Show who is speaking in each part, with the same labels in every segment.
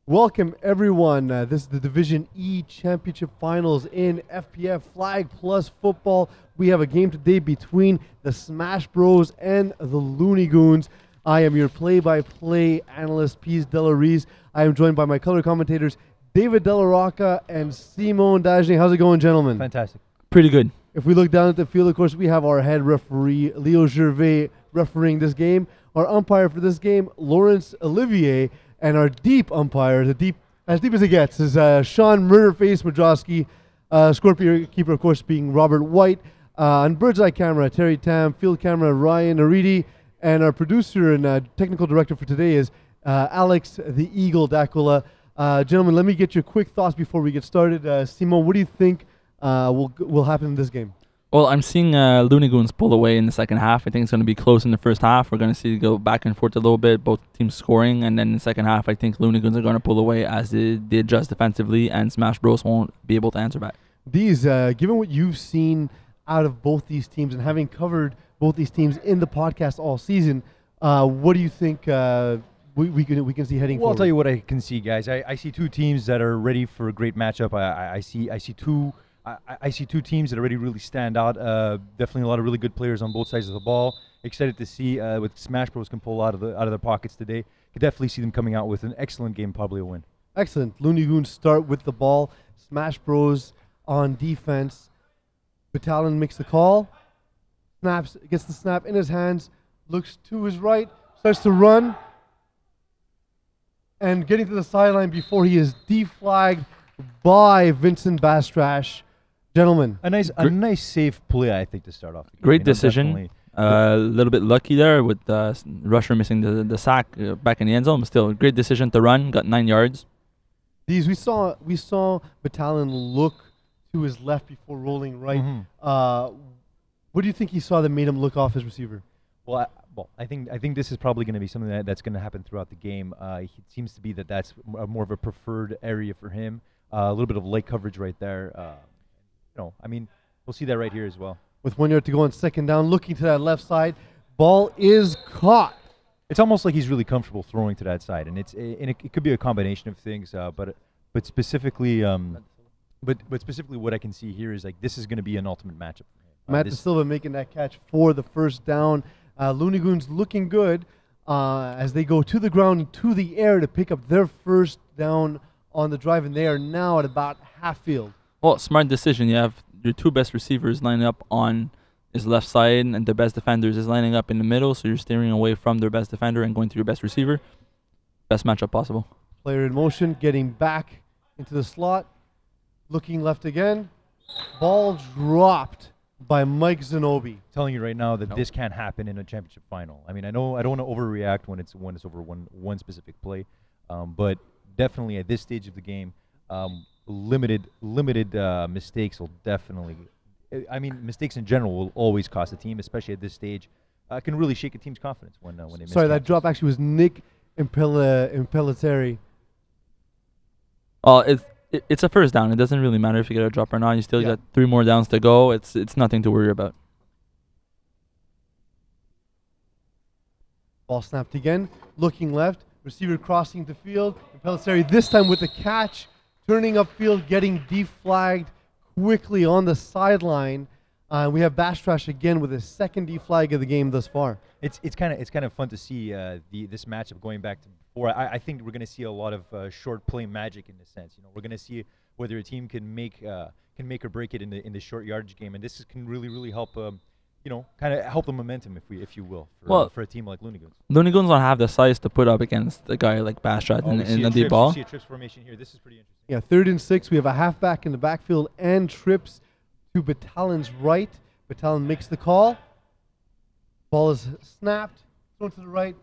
Speaker 1: Welcome, everyone. This is the Division E Championship Finals in FPF Flag Plus Football. We have a game today between the Smash Bros and the Looney Goons. I am your play-by-play analyst, Pease Delarice. I am joined by my color commentators, David Delarocca and Simone Dagenet. How's it going, gentlemen?
Speaker 2: Fantastic.
Speaker 3: Pretty good.
Speaker 1: If we look down at the field, of course, we have our head referee, Leo Gervais, refereeing this game. Our umpire for this game, Lawrence Olivier. And our deep umpire, as deep as it gets, is Sean Murderface Madrowski. Scorpio keeper, of course, being Robert White. On bird's eye camera, Terry Tam. Field camera, Ryan Aridi. And our producer and technical director for today is Alex the Eagle Dacula. Gentlemen, let me get your quick thoughts before we get started. Simon, what do you think will happen in this game?
Speaker 3: Well, I'm seeing Looney Goons pull away in the second half. I think it's going to be close in the first half. We're going to see it go back and forth a little bit, both teams scoring. And then in the second half, I think Looney Goons are going to pull away as they adjust defensively, and Smash Bros won't be able to answer back.
Speaker 1: Given what you've seen out of both these teams and having covered both these teams in the podcast all season, what do you think we can see heading forward?
Speaker 2: I'll tell you what I can see, guys. I see two teams that are ready for a great matchup. I see two teams that already really stand out. Definitely a lot of really good players on both sides of the ball. Excited to see what Smash Bros can pull out of their pockets today. Could definitely see them coming out with an excellent game, probably a win.
Speaker 1: Excellent. Looney Goons start with the ball. Smash Bros on defense. Battalion makes the call. Gets the snap in his hands. Looks to his right. Starts to run. And getting to the sideline before he is deflagged by Vincent Bastrash. Gentlemen.
Speaker 2: A nice safe play, I think, to start off.
Speaker 3: Great decision. A little bit lucky there with Rusher missing the sack back in the end zone. But still, great decision to run. Got 9 yards.
Speaker 1: We saw Battalion look to his left before rolling right.
Speaker 2: Mm-hmm.
Speaker 1: What do you think he saw that made him look off his receiver?
Speaker 2: Well, I think this is probably going to be something that's going to happen throughout the game. It seems to be that's more of a preferred area for him. A little bit of light coverage right there. We'll see that right here as well.
Speaker 1: With 1 yard to go on second down, looking to that left side, ball is caught.
Speaker 2: It's almost like he's really comfortable throwing to that side, and it could be a combination of things. But specifically, what I can see here is like this is going to be an ultimate matchup.
Speaker 1: Matt De Silva making that catch for the first down. Looney Goons looking good as they go to the ground, to the air to pick up their first down on the drive, and they are now at about half field.
Speaker 3: Well, smart decision. You have your two best receivers lining up on his left side, and the best defenders is lining up in the middle, so you're steering away from their best defender and going to your best receiver. Best matchup possible.
Speaker 1: Player in motion, getting back into the slot, looking left again. Ball dropped by Mike Zanobi.
Speaker 2: Telling you right now that this can't happen in a championship final. I mean, I don't want to overreact when it's over one specific play, but definitely at this stage of the game, limited mistakes will definitely. I mean, mistakes in general will always cost a team, especially at this stage. Can really shake a team's confidence when they miss.
Speaker 1: Sorry, that drop actually was Nick Impellitteri.
Speaker 3: It's a first down. It doesn't really matter if you get a drop or not. You still got 3 more downs to go. It's nothing to worry about.
Speaker 1: Ball snapped again. Looking left. Receiver crossing the field. Impellitteri this time with the catch. Turning upfield, getting deflagged quickly on the sideline. We have Bastrash again with his second deflag of the game thus far.
Speaker 2: It's kind of fun to see this matchup going back to before. I think we're going to see a lot of short play magic in this sense. You know, we're going to see whether a team can make or break it in the short yardage game, and this can really help. Kind of help the momentum, if you will, for a team like Looney Goons.
Speaker 3: Looney Goons don't have the size to put up against a guy like Bastrash in the deep ball.
Speaker 2: We see a trips formation here. This is pretty interesting.
Speaker 1: Yeah, 3rd and 6. We have a halfback in the backfield and trips to Battalion's right. Battalion makes the call. Ball is snapped, thrown to the right,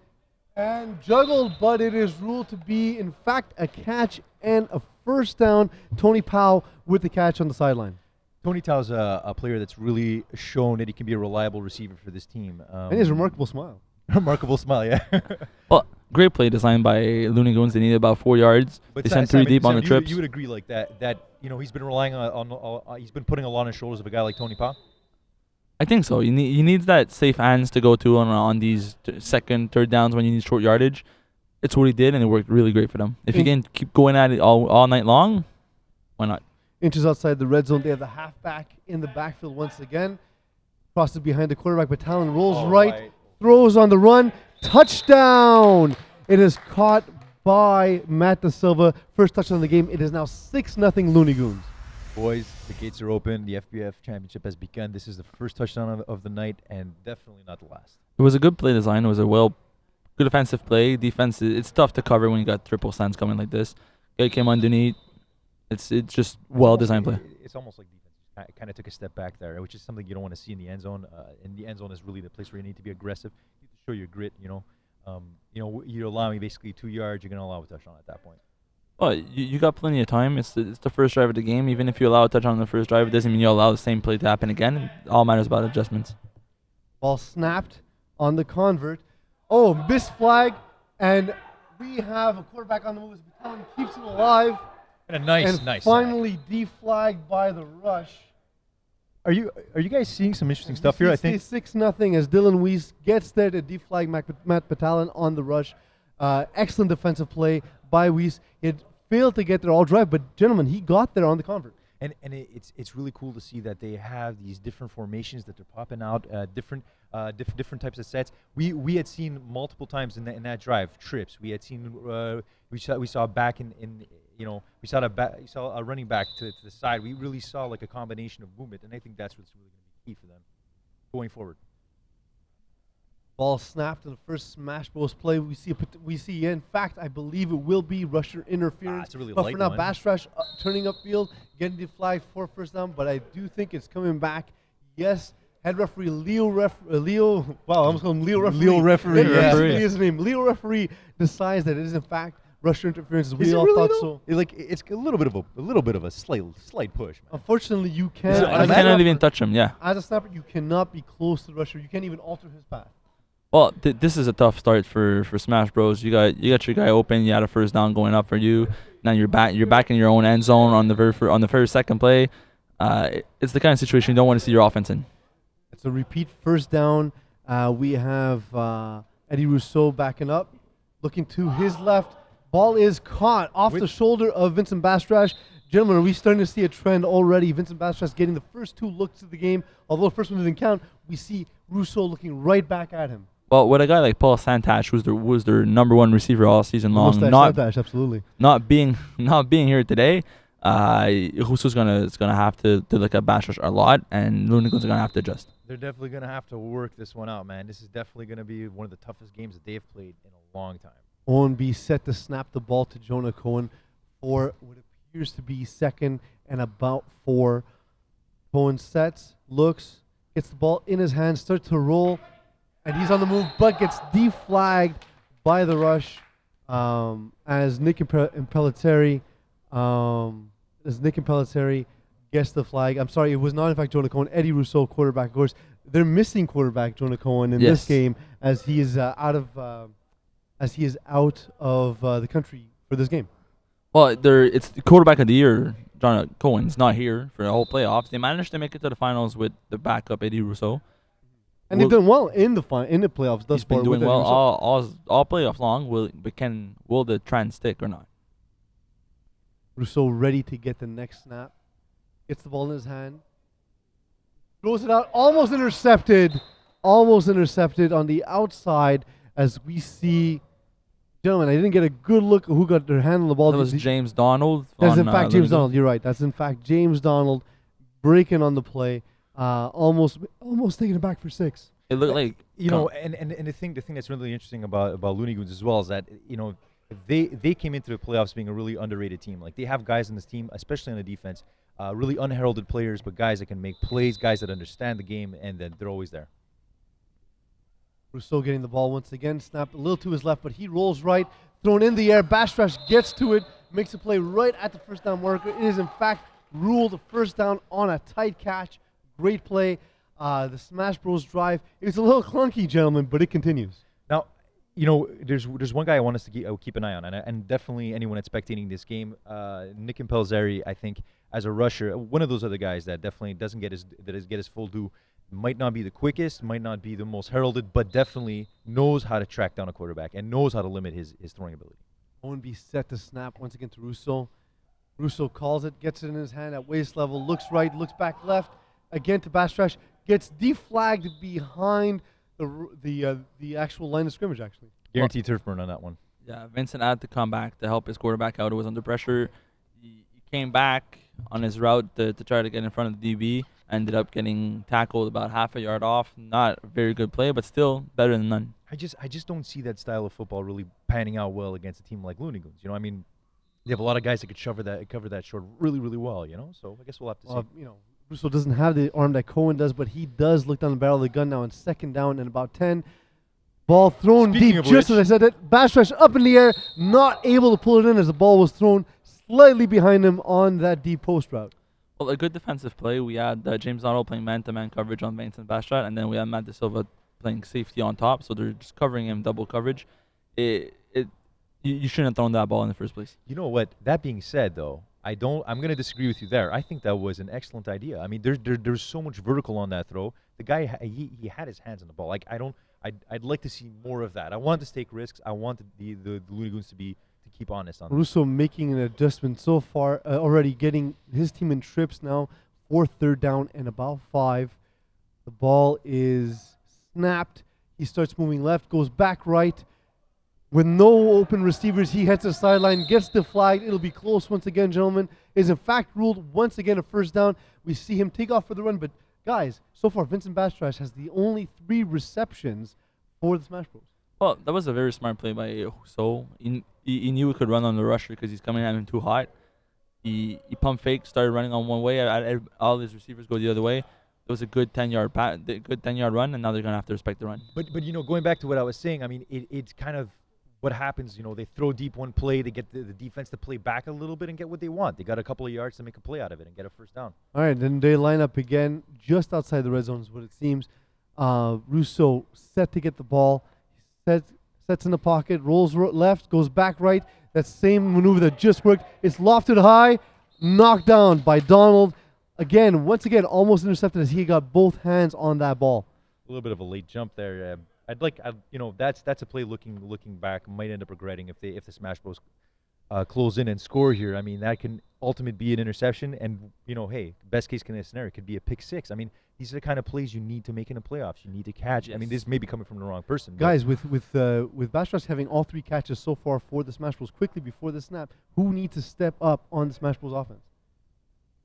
Speaker 1: and juggled, but it is ruled to be, in fact, a catch and a first down. Tony Powell with the catch on the sideline.
Speaker 2: Tony Tao's a player that's really shown that he can be a reliable receiver for this team.
Speaker 1: And his remarkable smile.
Speaker 2: Remarkable smile, yeah.
Speaker 3: Well, great play designed by Looney Goons. They needed about 4 yards.
Speaker 2: But
Speaker 3: they sent 3 deep on the trips.
Speaker 2: You would agree like that he's been relying on he's been putting a lot on the shoulders of a guy like Tony Powell?
Speaker 3: I think so. He needs that safe hands to go to on these second, third downs when you need short yardage. it's what he did, and it worked really great for them. If he can keep going at it all night long, why not?
Speaker 1: Inches outside the red zone. They have the halfback in the backfield once again. Crosses behind the quarterback, but Talon rolls right, throws on the run. Touchdown! It is caught by Matt Da Silva. First touchdown of the game. It is now 6-0 Looney Goons.
Speaker 2: Boys, the gates are open. The FBF championship has begun. This is the first touchdown of the night, and definitely not the last.
Speaker 3: It was a good play design. It was a good offensive play. Defense, it's tough to cover when you got triple sends coming like this. Guy came underneath. It's just well-designed play.
Speaker 2: It's almost like defense kind of took a step back there, which is something you don't want to see in the end zone. And the end zone is really the place where you need to be aggressive. You need to show your grit, you're allowing basically 2 yards. You're going to allow a touchdown at that point.
Speaker 3: Well, you got plenty of time. It's the first drive of the game. Even if you allow a touchdown on the first drive, it doesn't mean you allow the same play to happen again. It all matters about adjustments.
Speaker 1: Ball snapped on the convert. Oh, missed flag. And we have a quarterback on the move. Battalion keeps it alive.
Speaker 2: And a nice
Speaker 1: finally deflagged by the rush.
Speaker 2: Are you guys seeing some interesting stuff here? I think
Speaker 1: 6-0 as Dylan Weiss gets there to deflag Matt Battalion on the rush. Excellent defensive play by Weiss. It failed to get there all drive, but gentlemen, he got there on the convert.
Speaker 2: And it's really cool to see that they have these different formations that they're popping out, different types of sets. We had seen multiple times in that drive trips. We had seen we saw back we saw a running back to the side. We really saw like a combination of movement, and I think that's what's really going to be key for them going forward.
Speaker 1: Ball snapped in the first Smash Bros play. We see. In fact, I believe it will be rusher interference.
Speaker 2: It's a really
Speaker 1: but
Speaker 2: light
Speaker 1: for now,
Speaker 2: one.
Speaker 1: Bastrash turning upfield, getting the flag for first down. But I do think it's coming back. Yes, head referee Leo. Wow, I almost called him Leo referee.
Speaker 2: Leo referee.
Speaker 1: Yeah,
Speaker 3: Referee.
Speaker 1: his name. Leo referee decides that it is in fact rusher interference. As we
Speaker 2: Is it
Speaker 1: all
Speaker 2: really
Speaker 1: thought
Speaker 2: though?
Speaker 1: so.
Speaker 2: It's a little bit of a slight push, man.
Speaker 1: Unfortunately, you
Speaker 2: Is
Speaker 1: can't.
Speaker 2: it
Speaker 3: You
Speaker 2: automatic?
Speaker 3: cannot even touch him. Yeah.
Speaker 1: As a snapper, you cannot be close to the rusher. You can't even alter his path.
Speaker 3: Well, this is a tough start for Smash Bros. You got your guy open. You had a first down going up for you. Now you're back in your own end zone on the very second play. It's the kind of situation you don't want to see your offense in.
Speaker 1: It's a repeat first down. We have Eddie Rousseau backing up, looking to his left. Ball is caught off the shoulder of Vincent Bastrash. Gentlemen, are we starting to see a trend already? Vincent Bastrash getting the first two looks at the game. Although the first one didn't count, we see Rousseau looking right back at him.
Speaker 3: Well, with a guy like Paul Santash, was their number one receiver all season long,
Speaker 1: Absolutely.
Speaker 3: not being here today, Rousseau's gonna have to look at Bastrash a lot, and Looney Goons are gonna have to adjust.
Speaker 2: They're definitely going to have to work this one out, man. This is definitely going to be one of the toughest games that they've played in a long time.
Speaker 1: Owen B set to snap the ball to Jonah Cohen for what appears to be second and about 4. Cohen sets, looks, gets the ball in his hand, starts to roll, and he's on the move, but gets deflagged by the rush as Nick Impellitteri gets the flag. I'm sorry, it was not in fact Jonah Cohen. Eddie Rousseau, quarterback. Of course, they're missing quarterback Jonah Cohen in this game as he is out of the country for this game.
Speaker 3: Well, it's the quarterback of the year. John Cohen's not here for the whole playoffs. They managed to make it to the finals with the backup Eddie Rousseau.
Speaker 1: And they've done well in the playoffs thus
Speaker 3: He's
Speaker 1: far.
Speaker 3: been doing
Speaker 1: with
Speaker 3: well
Speaker 1: Eddie Rousseau.
Speaker 3: all playoffs long. Will the trend stick or not?
Speaker 1: Rousseau ready to get the next snap. Gets the ball in his hand. Throws it out. Almost intercepted on the outside as we see. Gentlemen, I didn't get a good look at who got their hand on the ball.
Speaker 3: That was James Donald.
Speaker 1: That's in fact James Donald. You're right. That's in fact James Donald breaking on the play. Almost taking it back for 6.
Speaker 3: It looked like
Speaker 2: and the thing that's really interesting about Looney Goons as well is that they came into the playoffs being a really underrated team. Like they have guys on this team, especially on the defense, really unheralded players, but guys that can make plays, guys that understand the game, and then they're always there.
Speaker 1: Rousseau getting the ball once again, snapped a little to his left, but he rolls right, thrown in the air. Bastrash gets to it, makes a play right at the first down marker. It is in fact ruled a first down on a tight catch. Great play. The Smash Bros drive. It's a little clunky, gentlemen, but it continues.
Speaker 2: Now, there's one guy I want us to keep an eye on, and definitely anyone that's spectating this game, Nick Impellitteri, I think, as a rusher, one of those other guys that definitely doesn't get his full due. Might not be the quickest, might not be the most heralded, but definitely knows how to track down a quarterback and knows how to limit his throwing ability.
Speaker 1: Owenby set to snap once again to Russo. Russo calls it, gets it in his hand at waist level, looks right, looks back left, again to Bastrash, gets deflagged behind the actual line of scrimmage, actually.
Speaker 2: Guaranteed turf burn on that one.
Speaker 3: Yeah, Vincent had to come back to help his quarterback out. It was under pressure. He came back on his route to try to get in front of the DB. Ended up getting tackled about half a yard off. Not a very good play, but still better than none.
Speaker 2: I just don't see that style of football really panning out well against a team like Looney Goons. You know, I mean, they have a lot of guys that could cover that short really, really well, you know? So I guess we'll have to see.
Speaker 1: You know, Russo doesn't have the arm that Cohen does, but he does look down the barrel of the gun now on second down and about 10. Ball thrown deep, just as I said it. Bastrash up in the air, not able to pull it in as the ball was thrown slightly behind him on that deep post route.
Speaker 3: Well, a good defensive play. We had James Donald playing man-to-man coverage on Vincent Bastrad, and then we had Matt De Silva playing safety on top, so they're just covering him double coverage. You shouldn't have thrown that ball in the first place.
Speaker 2: You know what? That being said, though, I'm going to disagree with you there. I think that was an excellent idea. I mean, there's so much vertical on that throw. The guy he had his hands on the ball. Like I'd like to see more of that. I want to take risks. I want the Looney Goons to keep honest on
Speaker 1: Russo making an adjustment so far, already getting his team in trips now for third down and about 5. The ball is snapped. He starts moving left, goes back right. With no open receivers, he heads to the sideline, gets the flag. It'll be close once again, gentlemen. Is in fact ruled once again a first down. We see him take off for the run, but guys, so far Vincent Bastrash has the only 3 receptions for the Smash Bros.
Speaker 3: Well, that was a very smart play by Husso. He knew he could run on the rusher because he's coming at him too hot. He pump fake, started running on one way. All his receivers go the other way. It was a good 10-yard run, and now they're gonna have to respect the run.
Speaker 2: But you know, going back to what I was saying, I mean, it's kind of what happens. You know, they throw deep one play, they get the defense to play back a little bit and get what they want. They got a couple of yards to make a play out of it and get a first down.
Speaker 1: All right, then they line up again just outside the red zone is what it seems. Russo set to get the ball. Sets in the pocket, rolls left, goes back right. That same maneuver that just worked. It's lofted high, knocked down by Donald. Once again, almost intercepted as he got both hands on that ball.
Speaker 2: A little bit of a late jump there. That's a play looking back might end up regretting if the Smash Bros close in and score here. I mean, that can ultimately be an interception, and you know, hey, best case scenario could be a pick 6. I mean, these are the kind of plays you need to make in the playoffs. You need to catch. Yes. I mean, this may be coming from the wrong person.
Speaker 1: Guys, with Bastrash having all 3 catches so far for the Smash Bros quickly before the snap, who needs to step up on the Smash Bros offense?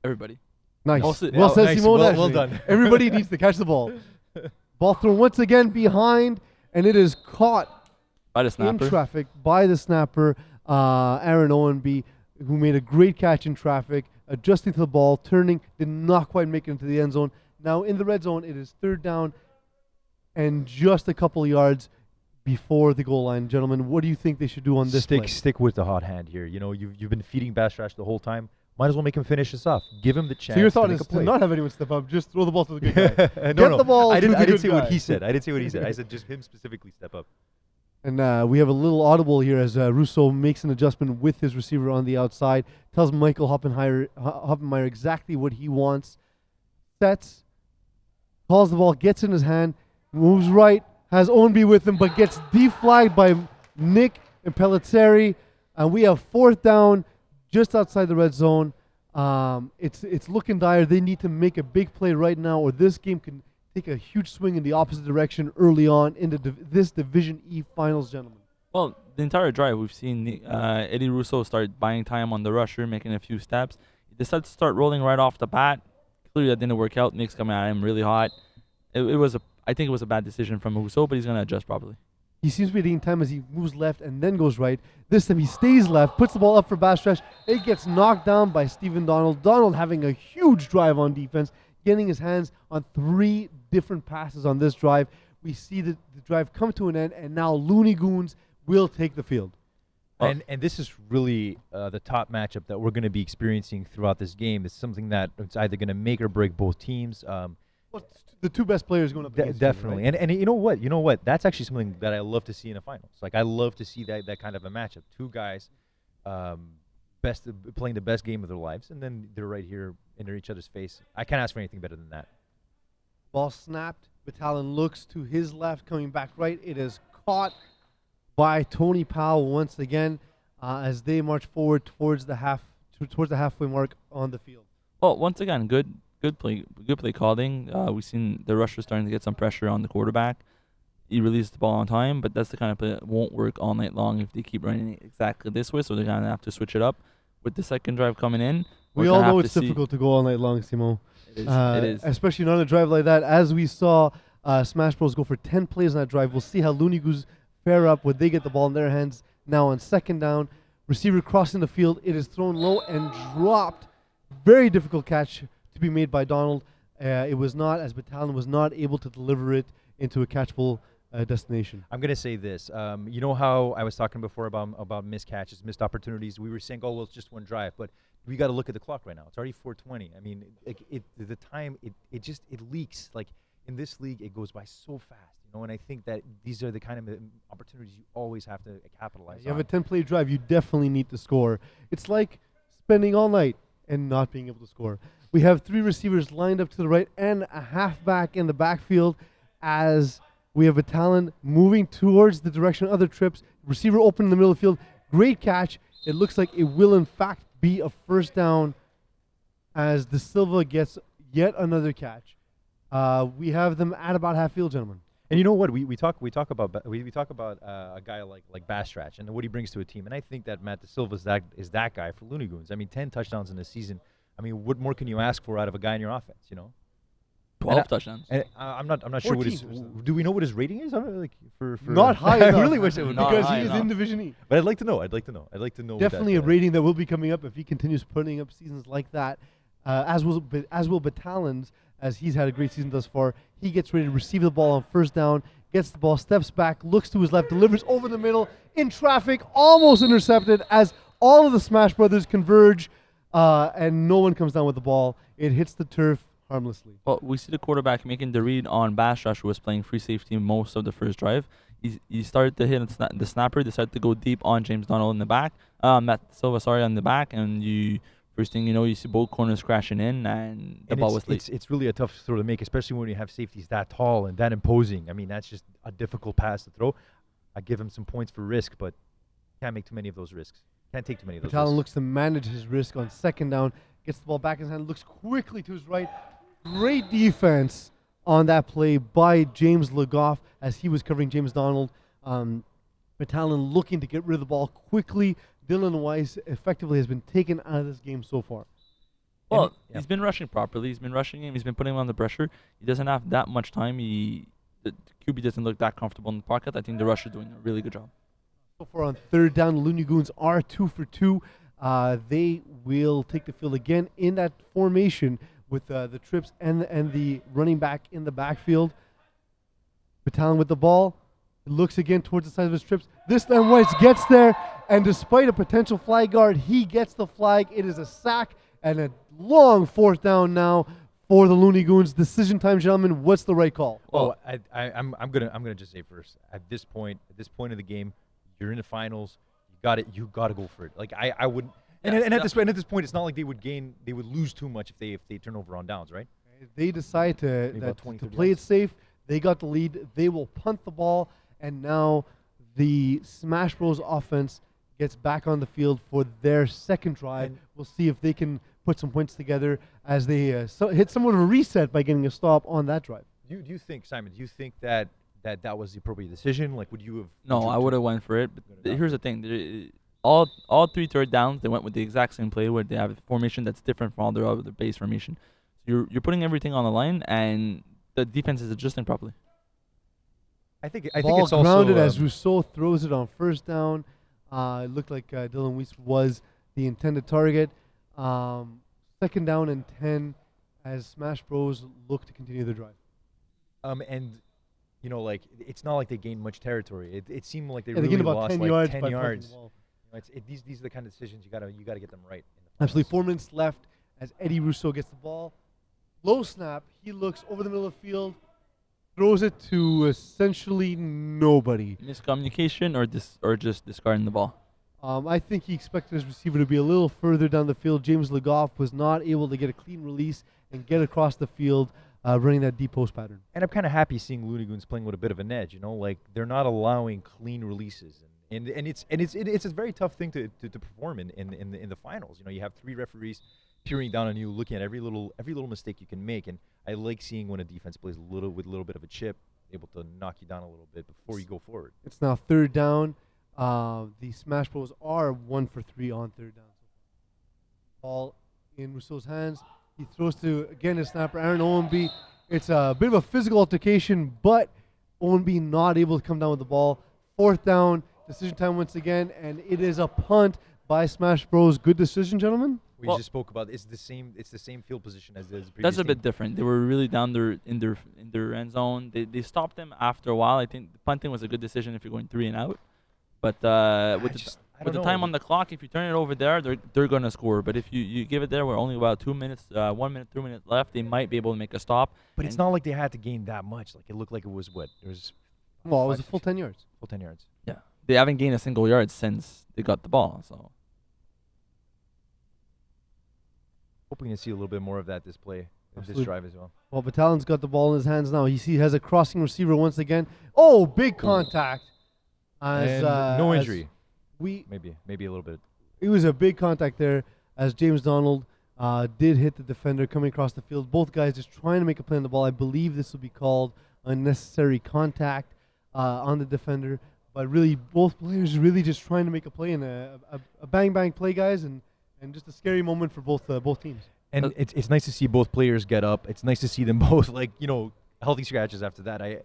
Speaker 3: Everybody.
Speaker 1: Nice.
Speaker 3: Well said,
Speaker 1: Simone.
Speaker 2: Well done.
Speaker 1: Everybody needs to catch the ball. Ball thrown once again behind, and it is caught
Speaker 3: by the snapper.
Speaker 1: In traffic by the snapper, Aaron Owenby, who made a great catch in traffic, adjusting to the ball, turning, did not quite make it into the end zone. Now in the red zone, it is third down and just a couple yards before the goal line. Gentlemen, what do you think they should do on this play?
Speaker 2: Stick with the hot hand here. You know, you've been feeding Bastrash the whole time. Might as well make him finish this off. Give him the chance.
Speaker 1: So your thought
Speaker 2: to
Speaker 1: is
Speaker 2: make a play.
Speaker 1: to not have anyone step up, just throw the ball to the good guy.
Speaker 2: No,
Speaker 1: the ball.
Speaker 2: I didn't say
Speaker 1: guy.
Speaker 2: what he said. I didn't say what he said. I said just him specifically step up.
Speaker 1: And we have a little audible here as Russo makes an adjustment with his receiver on the outside, tells Michael Hoppenmeyer exactly what he wants, sets, calls the ball, gets in his hand, moves right, has Owenby with him, but gets deflagged by Nick and Pellizzeri, and we have fourth down just outside the red zone. It's looking dire. They need to make a big play right now, or this game can take a huge swing in the opposite direction early on in this Division E Finals, gentlemen.
Speaker 3: Well, the entire drive, we've seen Eddie Russo start buying time on the rusher, making a few steps. He decided to start rolling right off the bat. Clearly, that didn't work out. Nick's coming at him really hot. I think it was a bad decision from Russo, but he's going to adjust properly.
Speaker 1: He seems to be taking time as he moves left and then goes right. This time he stays left, puts the ball up for Bastrash. It gets knocked down by Stephen Donald. Donald having a huge drive on defense, getting his hands on 3 different passes on this drive. We see the drive come to an end, and now Looney Goons will take the field.
Speaker 2: And this is really the top matchup that we're going to be experiencing throughout this game. It's something that it's either going to make or break both teams.
Speaker 1: The 2 best players going up against
Speaker 2: definitely.
Speaker 1: each other, right?
Speaker 2: And you know what? That's actually something that I love to see in the finals. Like, I love to see that kind of a matchup. 2 guys playing the best game of their lives, and then they're right here in each other's face. I can't ask for anything better than that.
Speaker 1: Ball snapped. Battalion looks to his left, coming back right. It is caught by Tony Powell once again as they march forward towards the halfway mark on the field.
Speaker 3: Well, once again, good play calling. We've seen the rushers starting to get some pressure on the quarterback. He released the ball on time, but that's the kind of play that won't work all night long if they keep running it exactly this way. So they're gonna have to switch it up. With the second drive coming in,
Speaker 1: We all know it's difficult to go all night long, Simon.
Speaker 3: It is.
Speaker 1: Especially not on a drive like that. As we saw Smash Bros go for 10 plays on that drive, we'll see how Looney Goons fare up when they get the ball in their hands. Now on second down, receiver crossing the field. It is thrown low and dropped. Very difficult catch to be made by Donald. It was not, as Battalion was not able to deliver it into a catchable destination.
Speaker 2: I'm gonna say this. You know how I was talking before about missed catches, missed opportunities. We were saying, oh well, it's just one drive, but we got to look at the clock right now. It's already 4:20. I mean, the time it leaks. Like in this league, it goes by so fast. You know, and I think that these are the kind of opportunities you always have to capitalize on.
Speaker 1: You have a 10-play drive, you definitely need to score. It's like spending all night and not being able to score. We have 3 receivers lined up to the right and a halfback in the backfield as we have Battalion moving towards the direction of other trips. Receiver open in the middle of the field. Great catch. It looks like it will, in fact, be a first down as De Silva gets yet another catch. We have them at about half field, gentlemen.
Speaker 2: And you know what? We talk about a guy like Bastrach and what he brings to a team. And I think that Matt De Silva is that guy for Looney Goons. I mean, 10 touchdowns in a season. I mean, what more can you ask for out of a guy in your offense? You know.
Speaker 3: 12 touchdowns.
Speaker 2: And I'm not sure what his. Do we know what his rating is? Like for
Speaker 1: not high
Speaker 2: I
Speaker 1: enough.
Speaker 2: really wish it would be.
Speaker 1: Because he is in Division E.
Speaker 2: But I'd like to know. I'd like to know.
Speaker 1: Definitely a rating that will be coming up if he continues putting up seasons like that. As will Battalion's, as he's had a great season thus far. He gets ready to receive the ball on first down, gets the ball, steps back, looks to his left, delivers over the middle in traffic, almost intercepted as all of the Smash Brothers converge, and no one comes down with the ball. It hits the turf harmlessly.
Speaker 3: Well, we see the quarterback making the read on Bastrach, who was playing free safety most of the first drive. He started to hit the snapper, decided to go deep on James Donald in the back, Matt Silva, on the back, and first thing you know, you see both corners crashing in, and the ball was late.
Speaker 2: It's really a tough throw to make, especially when you have safeties that tall and that imposing. I mean, that's just a difficult pass to throw. I give him some points for risk, but can't make too many of those risks. Can't take too many of those
Speaker 1: Battalion
Speaker 2: risks.
Speaker 1: looks to manage his risk on second down, gets the ball back in his hand, looks quickly to his right. Great defense on that play by James Legoff as he was covering James Donald. Battalion looking to get rid of the ball quickly. Dylan Weiss effectively has been taken out of this game so far.
Speaker 3: Well, he's been rushing properly. He's been rushing him. He's been putting him under pressure. He doesn't have that much time. The QB doesn't look that comfortable in the pocket. I think the rusher is doing a really good job.
Speaker 1: So far on third down, Looney Goons are 2 for 2. They will take the field again in that formation with the trips and the running back in the backfield. Battalion with the ball. It looks again towards the side of his trips. This time Weiss gets there, and despite a potential flag guard, he gets the flag. It is a sack and a long fourth down now for the Looney Goons. Decision time, gentlemen. What's the right call?
Speaker 2: Oh, I'm gonna just say first. At this point of the game, you're in the finals. You got to go for it. Like I wouldn't. And at this point, it's not like they would lose too much if they turn over on downs, right?
Speaker 1: They decide to play it safe. They got the lead. They will punt the ball, and now the Smash Bros. Offense gets back on the field for their second drive. We'll see if they can put some points together as they hit somewhat of a reset by getting a stop on that drive.
Speaker 2: Do you think, Simon? Do you think that was the appropriate decision? Like, would you have?
Speaker 3: No, I would have went for it. But here's the thing: all 3 third downs, they went with the exact same play where they have a formation that's different from all their other base formation. So you're putting everything on the line, and the defense is adjusting properly.
Speaker 2: I think
Speaker 1: Ball
Speaker 2: it's
Speaker 1: grounded
Speaker 2: also
Speaker 1: as Rousseau throws it on first down. It looked like Dylan Weiss was the intended target. Second down and 10 as Smash Bros. Look to continue the drive.
Speaker 2: And you know, like it's not like they gained much territory. It seemed like they
Speaker 1: gained about
Speaker 2: lost
Speaker 1: 10
Speaker 2: like
Speaker 1: yards
Speaker 2: 10
Speaker 1: by
Speaker 2: yards.
Speaker 1: punting the ball.
Speaker 2: These are the kind of decisions you gotta get them right.
Speaker 1: Absolutely. 4 minutes left as Eddie Rousseau gets the ball. Low snap. He looks over the middle of the field, throws it to essentially nobody.
Speaker 3: Miscommunication or just discarding the ball.
Speaker 1: I think he expected his receiver to be a little further down the field. James Legoff was not able to get a clean release and get across the field. running that deep post pattern.
Speaker 2: And I'm kind of happy seeing Looney Goons playing with a bit of an edge. Like they're not allowing clean releases, and it's a very tough thing to perform in the finals. You have 3 referees peering down on you, looking at every little mistake you can make. And I like seeing when a defense plays with a little bit of a chip, able to knock you down a little bit before you go forward.
Speaker 1: It's now 3rd down. The Smash Bros are 1 for 3 on 3rd down. Ball in Rousseau's hands. He throws to, again, his snapper, Aaron Owenby. It's a bit of a physical altercation, but Owenby not able to come down with the ball. 4th down, decision time once again, and it is a punt by Smash Bros. Good decision, gentlemen?
Speaker 2: We just spoke about it's the same field position as the previous
Speaker 3: That's a
Speaker 2: team.
Speaker 3: bit different. They were really down there in their end zone. They stopped them after a while. I think the punting was a good decision if you're going 3 and out. But with the time on the clock, if you turn it over there, they're gonna score. But if you give it there, we're only about 2 minutes, 1 minute, 2 minutes left. They might be able to make a stop.
Speaker 2: But it's not like they had to gain that much. Like it looked like it was what? It was.
Speaker 1: Well, it was a full 10 yards.
Speaker 2: Full 10 yards.
Speaker 3: Yeah, they haven't gained a single yard since they got the ball. So
Speaker 2: hoping to see a little bit more of that this drive as well.
Speaker 1: Well, Batalon's got the ball in his hands now. He has a crossing receiver once again. Oh, big contact.
Speaker 2: And no injury. Maybe a little bit.
Speaker 1: It was a big contact there as James Donald did hit the defender coming across the field. Both guys just trying to make a play on the ball. I believe this will be called unnecessary contact on the defender. But really, both players really just trying to make a play and a bang play, guys, and just a scary moment for both teams.
Speaker 2: And it's nice to see both players get up. It's nice to see them both healthy scratches after that.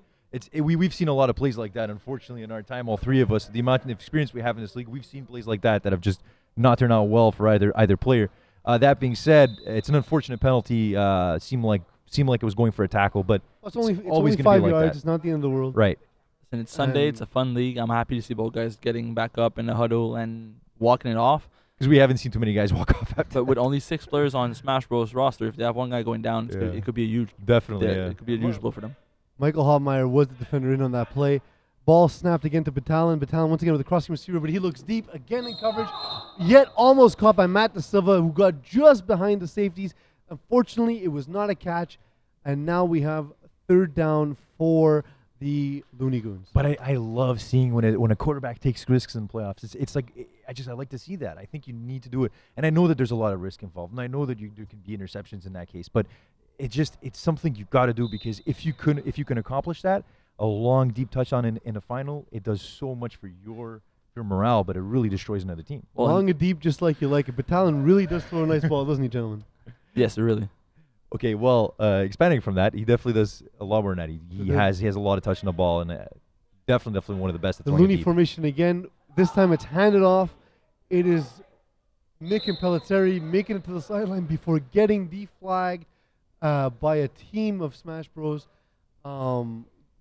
Speaker 2: We've seen a lot of plays like that. Unfortunately, in our time, all 3 of us, the amount of experience we have in this league, we've seen plays like that have just not turned out well for either player. That being said, it's an unfortunate penalty. Seemed like it was going for a tackle, but
Speaker 1: it's only
Speaker 2: always going
Speaker 1: 5
Speaker 2: to be like
Speaker 1: yards.
Speaker 2: that.
Speaker 1: It's not the end of the world.
Speaker 2: Right.
Speaker 3: And it's Sunday. It's a fun league. I'm happy to see both guys getting back up in the huddle and walking it off.
Speaker 2: Because we haven't seen too many guys walk off after
Speaker 3: But with only 6 players on Smash Bros. Roster, if they have one guy going down, it could be a huge.
Speaker 2: Definitely,
Speaker 3: It could be a huge blow for them.
Speaker 1: Michael Hobmeyer was the defender in on that play. Ball snapped again to Batalon. Batalon once again with a crossing receiver, but he looks deep again in coverage. Yet almost caught by Matt Da Silva, who got just behind the safeties. Unfortunately, it was not a catch. And now we have 3rd down for the Looney Goons.
Speaker 2: But I love seeing when a quarterback takes risks in playoffs. It's like I like to see that. I think you need to do it. And I know that there's a lot of risk involved, and I know that there can be interceptions in that case. But it's something you've got to do, because if you can accomplish that, a long deep touchdown in a final, it does so much for your morale, but it really destroys another team.
Speaker 1: Well, long and deep, just like you like it. Batalon really does throw a nice ball, doesn't he, gentlemen?
Speaker 3: Yes, really.
Speaker 2: Okay, well, expanding from that, he definitely does a lot more than that. He has a lot of touch on the ball, and definitely one of the best at
Speaker 1: the
Speaker 2: throwing
Speaker 1: Looney
Speaker 2: deep.
Speaker 1: formation again. This time it's handed off. It is Nick and Pellizzeri making it to the sideline before getting deflagged by a team of Smash Bros.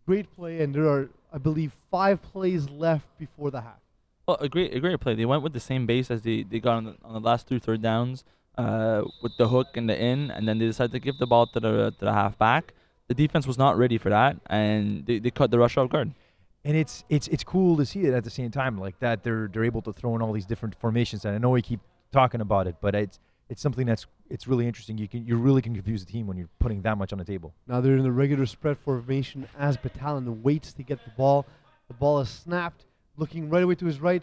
Speaker 1: Great play, and there are, I believe, 5 plays left before the half.
Speaker 3: Well, a great play. They went with the same base as they got on the last 2 3rd downs. With the hook and the in, and then they decided to give the ball to the halfback. The defense was not ready for that, and they cut the rush off guard.
Speaker 2: And it's cool to see it at the same time, like that they're able to throw in all these different formations. And I know we keep talking about it, but it's something it's really interesting. You really can confuse the team when you're putting that much on the table.
Speaker 1: Now they're in the regular spread formation as Batalon waits to get the ball. The ball is snapped, looking right away to his right.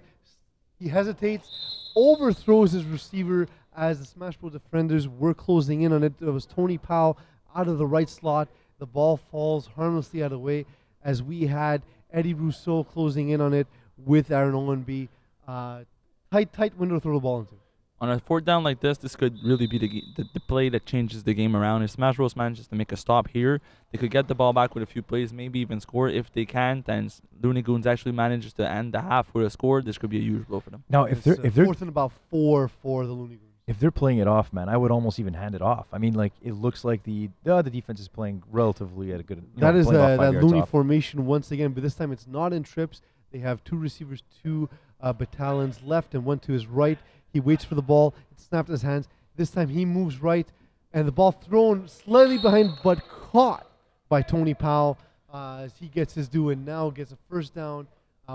Speaker 1: He hesitates, overthrows his receiver as the Smash Bros. Defenders were closing in on it. It was Tony Powell out of the right slot. The ball falls harmlessly out of the way as we had Eddie Rousseau closing in on it with Aaron Owenby. Tight window to throw the ball into.
Speaker 3: On a 4th down like this could really be the play that changes the game around. If Smash Bros. Manages to make a stop here, they could get the ball back with a few plays, maybe even score. If they can't, and Looney Goons actually manages to end the half with a score, this could be a huge blow for them.
Speaker 2: Now, if they're
Speaker 1: 4th and about 4 for the Looney Goons.
Speaker 2: If they're playing it off, man, I would almost even hand it off. I mean, like, it looks like the defense is playing relatively at a good.
Speaker 1: That is
Speaker 2: that
Speaker 1: that Looney formation once again, but this time it's not in trips. They have 2 receivers, 2 Batalons left, and 1 to his right. He waits for the ball. It snapped in his hands. This time he moves right, and the ball thrown slightly behind, but caught by Tony Powell as he gets his due and now gets a 1st down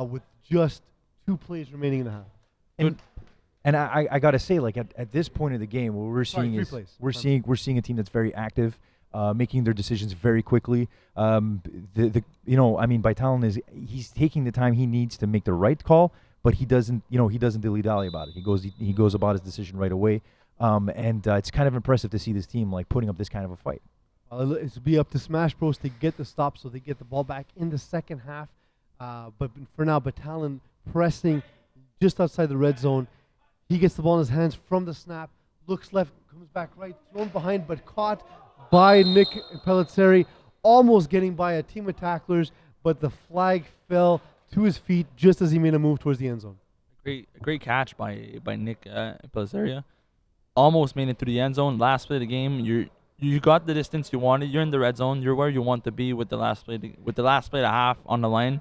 Speaker 1: with just 2 plays remaining in the half.
Speaker 2: And I gotta say, like at this point of the game, what we're seeing is we're seeing a team that's very active. making their decisions very quickly. Baitalon he's taking the time he needs to make the right call, but he doesn't dilly-dally about it. He goes about his decision right away. It's kind of impressive to see this team like putting up this kind of a fight.
Speaker 1: It's be up to Smash Bros to get the stop, so they get the ball back in the second half. But for now, Batalon pressing just outside the red zone. He gets the ball in his hands from the snap, looks left, comes back right, thrown behind, but caught by Nick Pellizzeri, almost getting by a team of tacklers, but the flag fell to his feet just as he made a move towards the end zone.
Speaker 3: Great catch by Nick Pellizzeri. Almost made it through the end zone. Last play of the game, you got the distance you wanted. You're in the red zone. You're where you want to be with the last play. With the last play and a half on the line,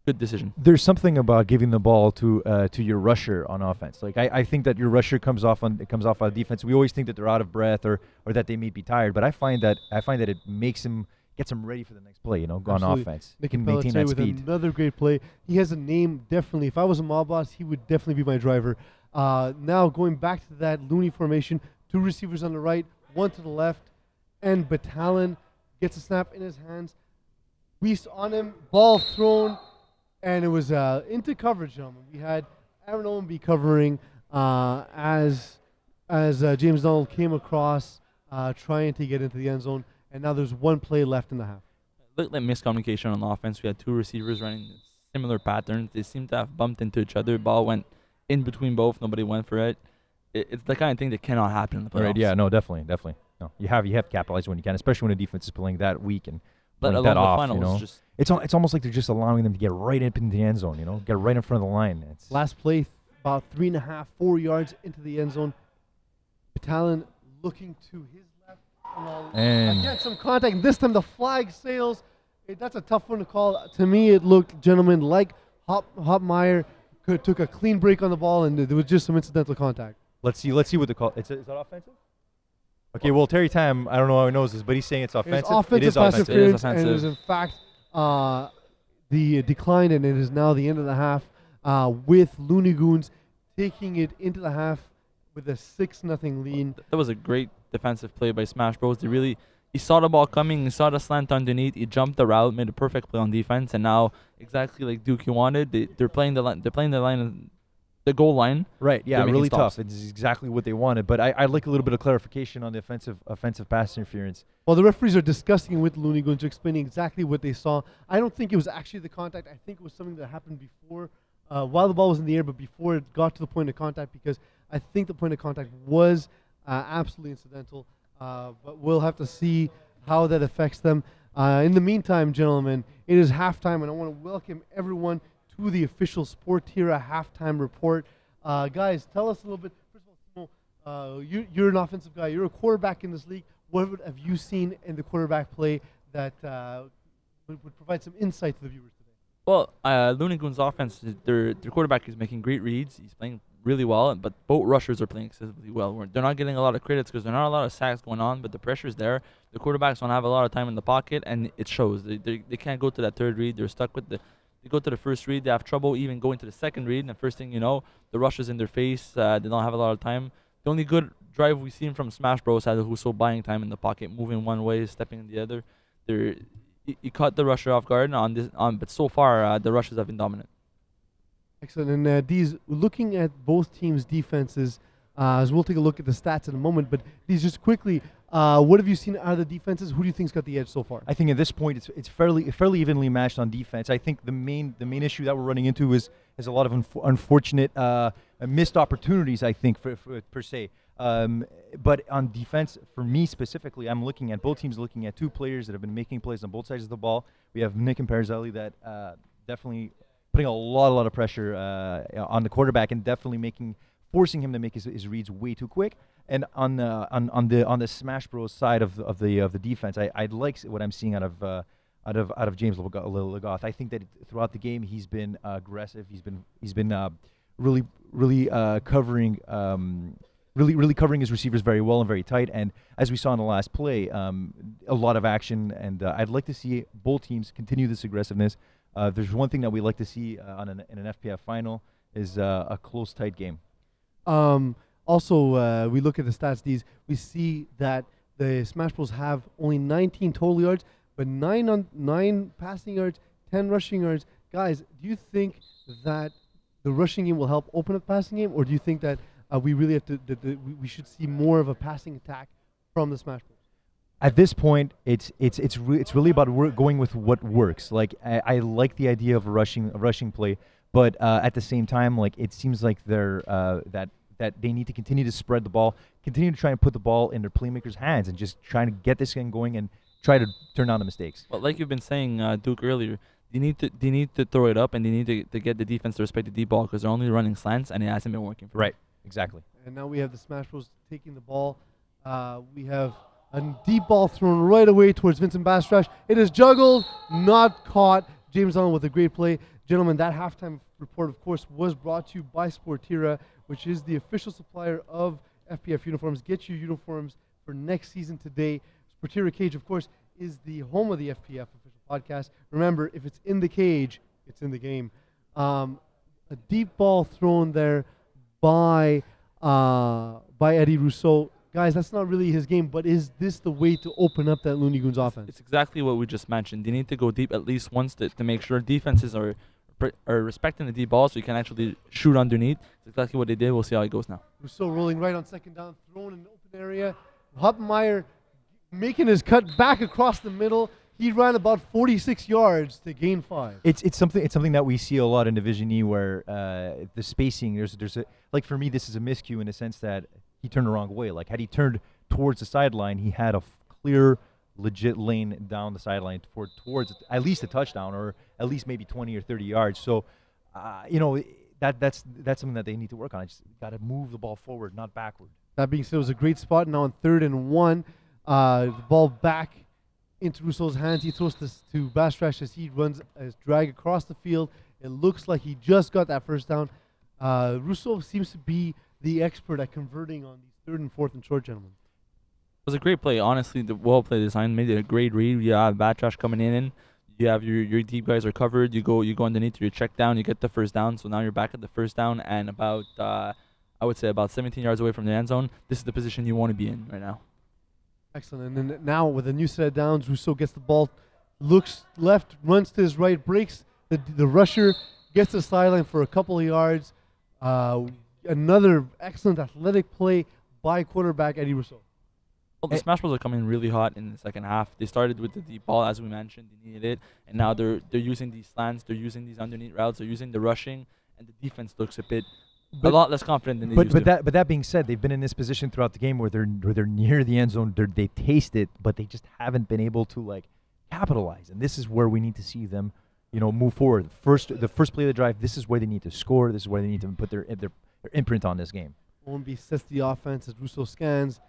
Speaker 3: good decision.
Speaker 2: There's something about giving the ball to your rusher on offense. Like I think that your rusher comes off on defense. We always think that they're out of breath or that they may be tired, but I find that it gets them ready for the next play. On offense.
Speaker 1: Nick
Speaker 2: can maintain that speed.
Speaker 1: With another great play. He has a name definitely. If I was a mob boss, he would definitely be my driver. Now going back to that Looney formation, 2 receivers on the right, 1 to the left, and Batalon gets a snap in his hands. Weist on him, ball thrown, and it was into coverage, gentlemen. We had Aaron Owenby covering as James Donald came across trying to get into the end zone, and now there's 1 play left in the half.
Speaker 3: Looked like miscommunication on offense. We had 2 receivers running similar patterns. They seemed to have bumped into each other. Ball went in between both. Nobody went for it. It's the kind of thing that cannot happen in the playoffs.
Speaker 2: Right, yeah, no, definitely. No, you have to capitalize when you can, especially when a defense is playing that weak and playing that off. It's almost like they're just allowing them to get right up into the end zone. Get right in front of the line.
Speaker 1: Last play, about 3.5, 4 yards into the end zone. Batalon looking to his left, and again some contact. This time the flag sails. That's a tough one to call. To me, it looked, gentlemen, like Hopmeyer took a clean break on the ball, and there was just some incidental contact.
Speaker 2: Let's see what the call. Is that offensive? Okay, well, Terry Tam, I don't know how he knows this, but he's saying it's offensive.
Speaker 1: It's offensive pass interference, and it is in fact the decline, and it is now the end of the half with Looney Goons taking it into the half with a 6-0 lead.
Speaker 3: That was a great defensive play by Smash Bros. He saw the ball coming, he saw the slant underneath, he jumped the route, made a perfect play on defense, and now exactly like Duke wanted, they're playing the line. They're playing the goal line.
Speaker 2: Right, yeah, really tough. It's exactly what they wanted. But I'd like a little bit of clarification on the offensive pass interference.
Speaker 1: Well, the referees are discussing with Looney Goons, explaining exactly what they saw. I don't think it was actually the contact. I think it was something that happened before, while the ball was in the air, but before it got to the point of contact, because I think the point of contact was absolutely incidental. But we'll have to see how that affects them. In the meantime, gentlemen, it is halftime, and I want to welcome everyone to the official Sportira halftime report. Guys, tell us a little bit. First of all, you're an offensive guy. You're a quarterback in this league. What have you seen in the quarterback play that would provide some insight to the viewers today?
Speaker 3: Well, Looney Goons' offense, their quarterback is making great reads. He's playing really well, but both rushers are playing excessively well. They're not getting a lot of credits because there's not a lot of sacks going on, but the pressure's there. The quarterbacks don't have a lot of time in the pocket, and it shows. They can't go to that third read. They're stuck with they go to the first read. They have trouble even going to the second read, and the first thing you know, the rush is in their face. They don't have a lot of time. The only good drive we've seen from Smash Bros. Had Husso buying time in the pocket, moving one way, stepping in the other. He caught the rusher off guard but so far the rushes have been dominant.
Speaker 1: Excellent. And these, looking at both teams' defenses, as we'll take a look at the stats in a moment, but these just quickly, what have you seen out of the defenses? Who do you think's got the edge so far?
Speaker 2: I think at this point it's fairly evenly matched on defense. I think the main issue that we're running into is a lot of unfortunate missed opportunities, I think, for per se. But on defense, for me specifically, I'm looking at both teams looking at 2 players that have been making plays on both sides of the ball. We have Nick and Perzeli that definitely putting a lot of pressure on the quarterback and definitely forcing him to make his reads way too quick. And on the Smash Bros side of the defense, I like what I'm seeing out of James Legoth. I think that throughout the game he's been aggressive. He's been really covering really covering his receivers very well and very tight. And as we saw in the last play, a lot of action. And I'd like to see both teams continue this aggressiveness. There's one thing that we like to see in an FPF final is a close, tight game.
Speaker 1: Also, we look at the stats. We see that the Smash Bros have only 19 total yards, but 9 passing yards, 10 rushing yards. Guys, do you think that the rushing game will help open up the passing game, or do you think that we really have to we should see more of a passing attack from the Smash Bros?
Speaker 2: At this point, it's really about going with what works. Like I like the idea of a rushing play, but at the same time, like it seems like they're that they need to continue to spread the ball, continue to try and put the ball in their playmakers' hands, and just trying to get this thing going and try to turn down the mistakes.
Speaker 3: Well, like you've been saying, Duke, earlier, they need to throw it up, and they need to get the defense to respect the deep ball because they're only running slants, and it hasn't been working for them.
Speaker 2: Right. Exactly.
Speaker 1: And now we have the Smash Bros taking the ball. We have a deep ball thrown right away towards Vincent Bastrash. It is juggled, not caught. James Donald with a great play. Gentlemen, that halftime report, of course, was brought to you by Sportira, which is the official supplier of FPF uniforms. Get your uniforms for next season today. Sportira Cage, of course, is the home of the FPF official podcast. Remember, if it's in the cage, it's in the game. A deep ball thrown there by Eddie Rousseau. Guys, that's not really his game, but is this the way to open up that Looney Goons offense?
Speaker 3: It's exactly what we just mentioned. They need to go deep at least once to make sure defenses are respecting the deep ball so you can actually shoot underneath. It's exactly what they did. We'll see how it goes now.
Speaker 1: Rousseau rolling right on second down, thrown in an open area. Hoppenmeyer making his cut back across the middle. He ran about 46 yards to gain 5.
Speaker 2: It's something that we see a lot in Division E where the spacing there's a, like for me this is a miscue in the sense that he turned the wrong way. Like had he turned towards the sideline, he had a clear, legit lane down the sideline towards at least a touchdown or at least maybe 20 or 30 yards. So that's something that they need to work on. Just got to move the ball forward, not backward.
Speaker 1: That being said, it was a great spot. Now on 3rd and 1, the ball back into Rousseau's hands. He throws this to Bastrash as he runs his drag across the field. It looks like he just got that first down. Rousseau seems to be the expert at converting on these 3rd and 4th and short, gentlemen.
Speaker 3: It was a great play. Honestly, the well play design made it a great read. You have Batrash coming in. You have your deep guys are covered. You go underneath your check down. You get the first down. So now you're back at the first down and about I would say about 17 yards away from the end zone. This is the position you want to be in right now.
Speaker 1: Excellent. And then now with a new set of downs, Rousseau gets the ball, looks left, runs to his right, breaks the rusher, gets the sideline for a couple of yards. Another excellent athletic play by quarterback Eddie Rousseau.
Speaker 3: Well, the Smash Bros are coming really hot in the second half. They started with the deep ball, as we mentioned. They needed it. And now they're using these slants. They're using these underneath routes. They're using the rushing. And the defense looks a lot less confident than they used to.
Speaker 2: But that being said, they've been in this position throughout the game where they're near the end zone. They taste it, but they just haven't been able to capitalize. And this is where we need to see them, move forward. The first play of the drive. This is where they need to score. This is where they need to put their imprint on this game.
Speaker 1: Ownby sets the offense as Rousseau scans.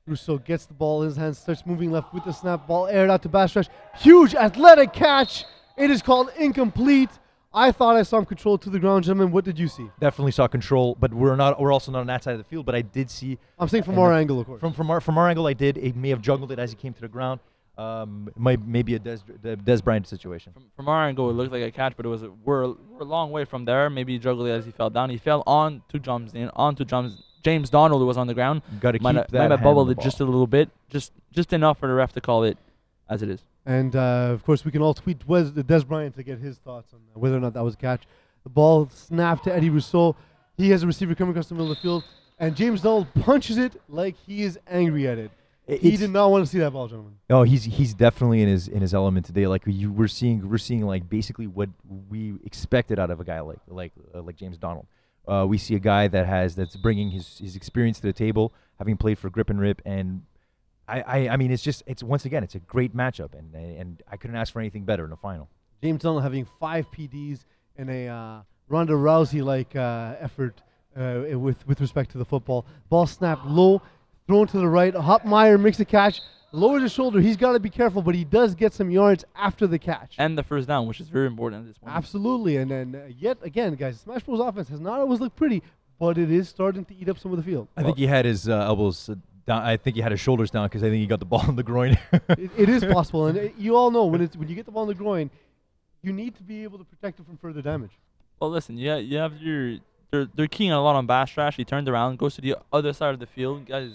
Speaker 1: Rousseau gets the ball in his hands, starts moving left with the snap. Ball aired out to Bastrash. Huge athletic catch. It is called incomplete. I thought I saw him control to the ground, gentlemen. What did you see?
Speaker 2: Definitely saw control, but we're also not on that side of the field. But I did see.
Speaker 1: I'm saying from our angle, of course.
Speaker 2: From our angle, I did. It may have juggled it as he came to the ground. Maybe a Des Bryant situation.
Speaker 3: From our angle, it looked like a catch, but we're a long way from there. Maybe he juggled it as he fell down. He fell onto James Donald, who was on the ground.
Speaker 2: Got to keep that
Speaker 3: might have bubbled it
Speaker 2: ball.
Speaker 3: just a little bit, just enough for the ref to call it as it is.
Speaker 1: And of course, we can all tweet Des Bryant to get his thoughts on whether or not that was a catch. The ball snapped to Eddie Rousseau. He has a receiver coming across the middle of the field, and James Donald punches it like he is angry at it. He did not want to see that ball, gentlemen.
Speaker 2: No, he's definitely in his element today. Like we're seeing like basically what we expected out of a guy like James Donald. We see a guy that's bringing his experience to the table, having played for Grip and Rip, and I mean it's once again it's a great matchup, and I couldn't ask for anything better in the final.
Speaker 1: James Donald having 5 PDs in a Ronda Rousey-like effort with respect to the football. Ball snapped low, thrown to the right. Hoppenmeyer makes a catch, lowers his shoulder. He's got to be careful, but he does get some yards after the catch.
Speaker 3: And the first down, which is very important at this point.
Speaker 1: Absolutely. And then yet again, guys, Smash Bros. Offense has not always looked pretty, but it is starting to eat up some of the field.
Speaker 2: I think he had his elbows down. I think he had his shoulders down because I think he got the ball in the groin.
Speaker 1: It is possible. And you all know when you get the ball in the groin, you need to be able to protect it from further damage.
Speaker 3: Well, listen, you have they're keying a lot on Bastrash. He turned around, goes to the other side of the field. Guys,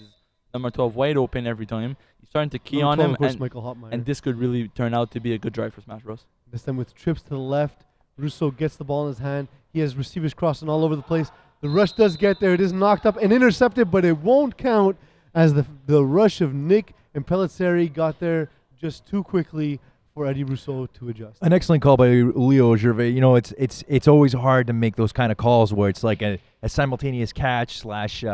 Speaker 3: number 12 wide open every time. He's starting to key
Speaker 1: Number
Speaker 3: on
Speaker 1: 12,
Speaker 3: him,
Speaker 1: of course,
Speaker 3: and,
Speaker 1: Michael Hotmeyer.
Speaker 3: and this could really turn out to be a good drive for Smash Bros.
Speaker 1: This time with trips to the left. Russo gets the ball in his hand. He has receivers crossing all over the place. The rush does get there. It is knocked up and intercepted, but it won't count as the rush of Nick and Pellizzeri got there just too quickly for Eddie Russo to adjust.
Speaker 2: An excellent call by Leo Gervais. You know, it's always hard to make those kind of calls where it's like a simultaneous catch slash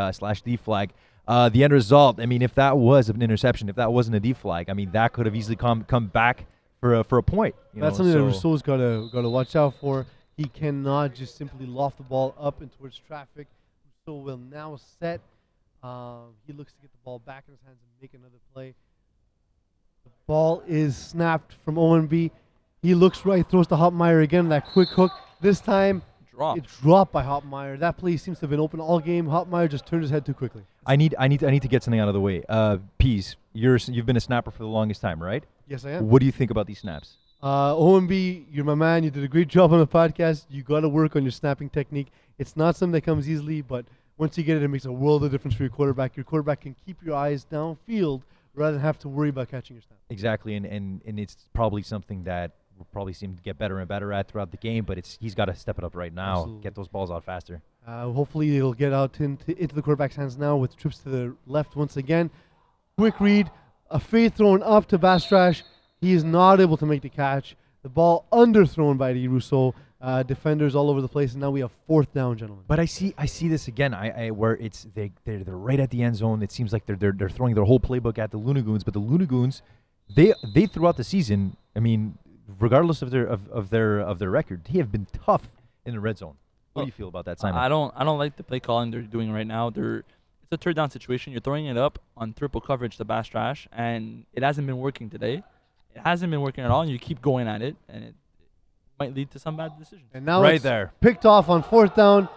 Speaker 2: D flag. The end result, I mean, if that was an interception, if that wasn't a D flag, I mean, that could have easily come back for a point.
Speaker 1: That's something that Rousseau's got to watch out for. He cannot just simply loft the ball up and towards traffic. Rousseau will now set. He looks to get the ball back in his hands and make another play. The ball is snapped from ONB. He looks right, throws to Hotmeyer again, that quick hook. This time, it's dropped by Hotmeyer. That play seems to have been open all game. Hotmeyer just turned his head too quickly.
Speaker 2: I need to get something out of the way. Pease, you've been a snapper for the longest time, right?
Speaker 1: Yes, I am.
Speaker 2: What do you think about these snaps?
Speaker 1: OMB, you're my man. You did a great job on the podcast. You got to work on your snapping technique. It's not something that comes easily, but once you get it, it makes a world of difference for your quarterback. Your quarterback can keep your eyes downfield rather than have to worry about catching your snap.
Speaker 2: Exactly, and it's probably something that we'll probably see him get better and better at throughout the game, but he's got to step it up right now,
Speaker 1: Absolutely.
Speaker 2: Get those balls out faster.
Speaker 1: Hopefully it'll get out into the quarterback's hands now with trips to the left once again. Quick read, a fade thrown up to Bastrash. He is not able to make the catch. The ball underthrown by Eddie Russo. Defenders all over the place, and now we have fourth down, gentlemen.
Speaker 2: But I see this again. Where it's they're right at the end zone. It seems like they're throwing their whole playbook at the Looney Goons. But the Looney Goons, they throughout the season, I mean, regardless of their record, they have been tough in the red zone. What do you feel about that, Simon?
Speaker 3: I don't like the play calling they're doing right now. It's a third down situation. You're throwing it up on triple coverage to Bastrash, and it hasn't been working today. It hasn't been working at all, and you keep going at it, and it might lead to some bad decisions.
Speaker 1: And now
Speaker 2: right
Speaker 1: it's
Speaker 2: there,
Speaker 1: picked off on fourth down.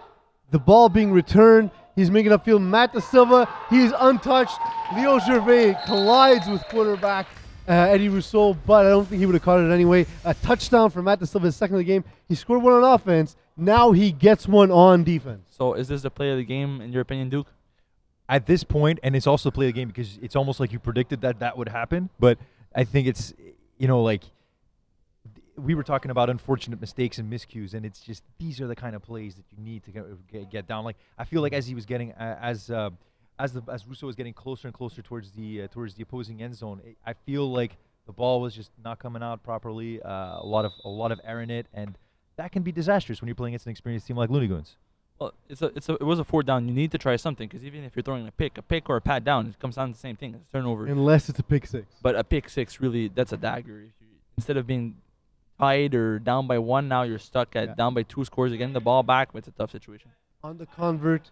Speaker 1: The ball being returned. He's making upfield. Matt Da Silva, he's untouched. Leo Gervais collides with quarterback Eddie Russo, but I don't think he would have caught it anyway. A touchdown for Matt Da Silva, his second of the game. He scored one on offense. Now he gets one on defense.
Speaker 3: So is this the play of the game, in your opinion, Duke?
Speaker 2: At this point, and it's also the play of the game because it's almost like you predicted that would happen, but I think it's, like we were talking about unfortunate mistakes and miscues, and it's just these are the kind of plays that you need to get down. Like I feel like as he was getting as Russo was getting closer and closer towards the opposing end zone, I feel like the ball was just not coming out properly. A lot of error in it, and that can be disastrous when you're playing against an experienced team like Looney Goons.
Speaker 3: Well, it was a fourth down. You need to try something because even if you're throwing a pick or a pat down, it comes down to the same thing. It's turnover.
Speaker 1: Unless it's a pick six.
Speaker 3: But a pick six, really, that's a dagger. Instead of being tied or down by one, now you're stuck at down by 2 scores. Getting the ball back, it's a tough situation.
Speaker 1: On the convert,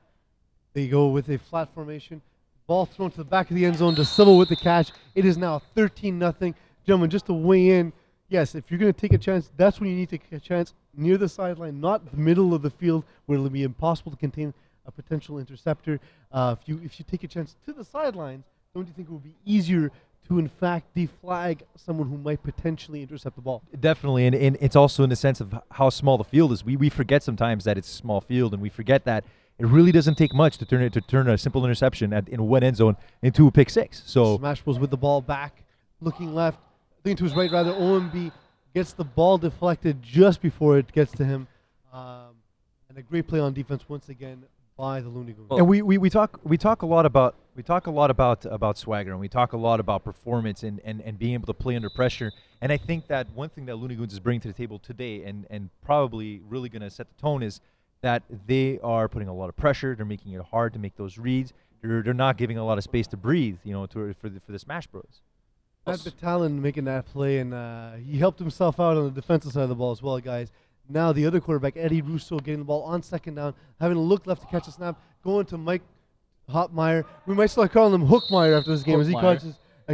Speaker 1: they go with a flat formation. Ball thrown to the back of the end zone. Da Silva with the catch. It is now 13-0. Gentlemen, just to weigh in, yes, if you're going to take a chance, that's when you need to take a chance near the sideline, not the middle of the field where it'll be impossible to contain a potential interceptor. If you take a chance to the sidelines, don't you think it would be easier to, in fact, deflag someone who might potentially intercept the ball?
Speaker 2: Definitely, and it's also in the sense of how small the field is. We forget sometimes that it's a small field, and we forget that it really doesn't take much to turn a simple interception in one end zone into a pick six. So
Speaker 1: Smash Bros with the ball back, looking left, looking to his right rather. OMB gets the ball deflected just before it gets to him, and a great play on defense once again by the Looney Goons.
Speaker 2: And we talk a lot about swagger, and we talk a lot about performance and being able to play under pressure. And I think that one thing that Looney Goons is bringing to the table today, and probably really going to set the tone, is that they are putting a lot of pressure. They're making it hard to make those reads. They're not giving a lot of space to breathe, for the Smash Bros.
Speaker 1: Matt Batalon making that play, and he helped himself out on the defensive side of the ball as well, guys. Now the other quarterback, Eddie Russo, getting the ball on second down, having a look left to catch a snap, going to Mike Hotmeyer. We might start calling him Hookmeyer after this game as he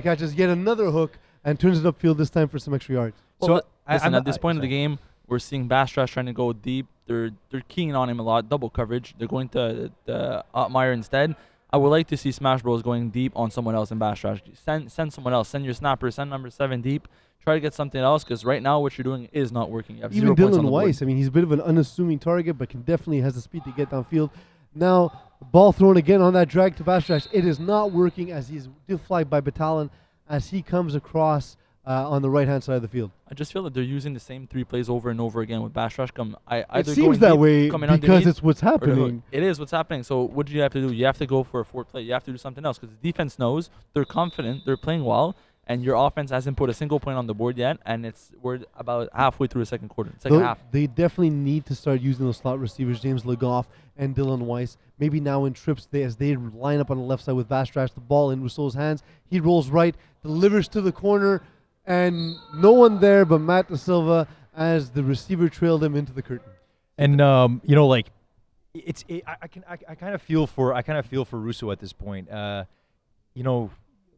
Speaker 1: catches yet another hook and turns it upfield this time for some extra yards.
Speaker 3: Well, listen, at this point of the game, we're seeing Bastrash trying to go deep. They're keying on him a lot, double coverage. They're going to Hotmeyer instead. I would like to see Smash Bros going deep on someone else in Bastrash. Send someone else. Send your snapper. Send number 7 deep. Try to get something else because right now what you're doing is not working. You have
Speaker 1: Even
Speaker 3: 0 points on
Speaker 1: Dylan
Speaker 3: the board.
Speaker 1: Weiss, I mean, he's a bit of an unassuming target, but definitely has the speed to get downfield. Now, ball thrown again on that drag to Bastrash. It is not working as he's deflagged by Batalon as he comes across on the right-hand side of the field.
Speaker 3: I just feel that they're using the same 3 plays over and over again with Bastrash.
Speaker 1: It seems that way because it's what's happening.
Speaker 3: It is what's happening. So what do you have to do? You have to go for a 4th play. You have to do something else because the defense knows they're confident, they're playing well, and your offense hasn't put a single point on the board yet, and we're about halfway through the second half.
Speaker 1: They definitely need to start using those slot receivers, James Legoff and Dylan Weiss. Maybe now in trips, as they line up on the left side with Bastrash, the ball in Rousseau's hands. He rolls right, delivers to the corner, and no one there but Matt Da Silva as the receiver trailed him into the curtain.
Speaker 2: And you know, like I kind of feel for Rousseau at this point. You know,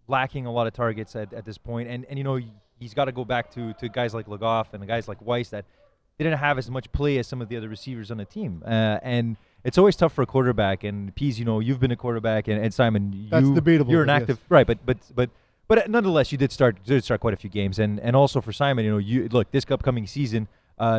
Speaker 2: lacking a lot of targets at this point, and you know, he's got to go back to guys like Legoff and guys like Weiss that didn't have as much play as some of the other receivers on the team. And it's always tough for a quarterback. And Pease, you know, you've been a quarterback, and Simon,
Speaker 1: that's debatable.
Speaker 2: You're an active, right? But nonetheless, you did start quite a few games, and also for Simon, you know, you look this upcoming season,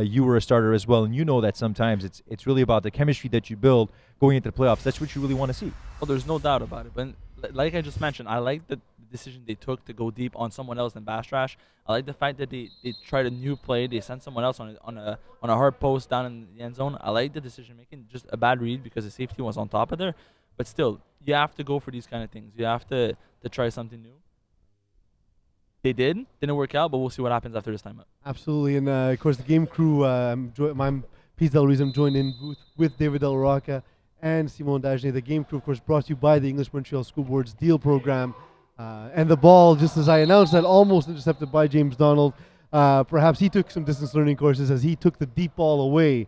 Speaker 2: you were a starter as well, and you know that sometimes it's really about the chemistry that you build going into the playoffs. That's what you really want to see.
Speaker 3: Well, there's no doubt about it. But like I just mentioned, I like the decision they took to go deep on someone else than Bastrash. I like the fact that they tried a new play. They sent someone else on a hard post down in the end zone. I like the decision making. Just a bad read because the safety was on top of there. But still, you have to go for these kind of things. You have to try something new. They didn't work out, but we'll see what happens after this time up.
Speaker 1: Absolutely, and of course the game crew. I'm Pease Del Ruiz. I'm joined in with David Del Rocca and Simon Dagenet. The game crew, of course, brought to you by the English Montreal School Board's Deal Program. And the ball, just as I announced that, almost intercepted by James Donald. Perhaps he took some distance learning courses as he took the deep ball away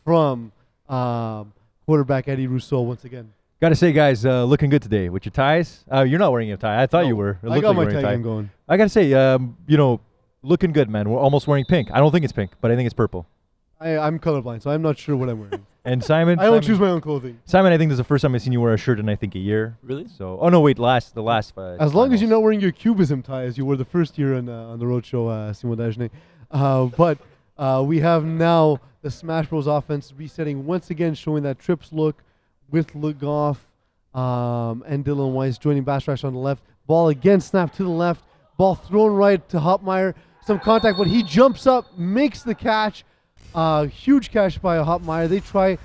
Speaker 1: from quarterback Eddie Rousseau once again.
Speaker 2: Got to say, guys, looking good today with your ties. You're not wearing a tie. I thought you were.
Speaker 1: I got my tie going.
Speaker 2: I got to say, you know, looking good, man. We're almost wearing pink. I don't think it's pink, but I think it's purple.
Speaker 1: I'm colorblind, so I'm not sure what I'm wearing.
Speaker 2: And Simon,
Speaker 1: I don't choose my own clothing.
Speaker 2: Simon, I think this is the first time I've seen you wear a shirt in I think a year.
Speaker 3: Really?
Speaker 2: So, oh no, wait, the last.
Speaker 1: As long as you're not wearing your cubism tie as you were the first year on the road show, Simon Dagenet. But we have now the Smash Bros. Offense resetting once again, showing that trips look with Legoff and Dylan Weiss joining Bastrash on the left. Ball again snapped to the left. Ball thrown right to Hopmeyer. Some contact, but he jumps up, makes the catch. Huge catch by Hopmeyer. They try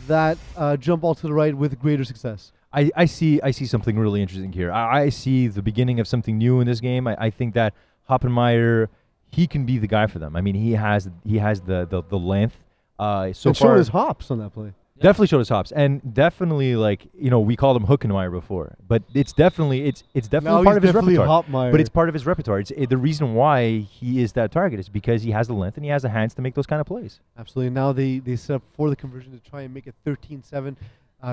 Speaker 1: that jump ball to the right with greater success.
Speaker 2: I see something really interesting here. I see the beginning of something new in this game. I think that Hopmeyer, he can be the guy for them. I mean, he has the length.
Speaker 1: And showed his hops on that play.
Speaker 2: Definitely showed his hops, and definitely, like, you know, we called him Hookenmeyer before, but it's definitely part of his repertoire.
Speaker 1: Hopmeyer.
Speaker 2: But it's part of his repertoire. The reason why he is that target is because he has the length and he has the hands to make those kind of plays.
Speaker 1: Absolutely. Now they set up for the conversion to try and make it 13-7.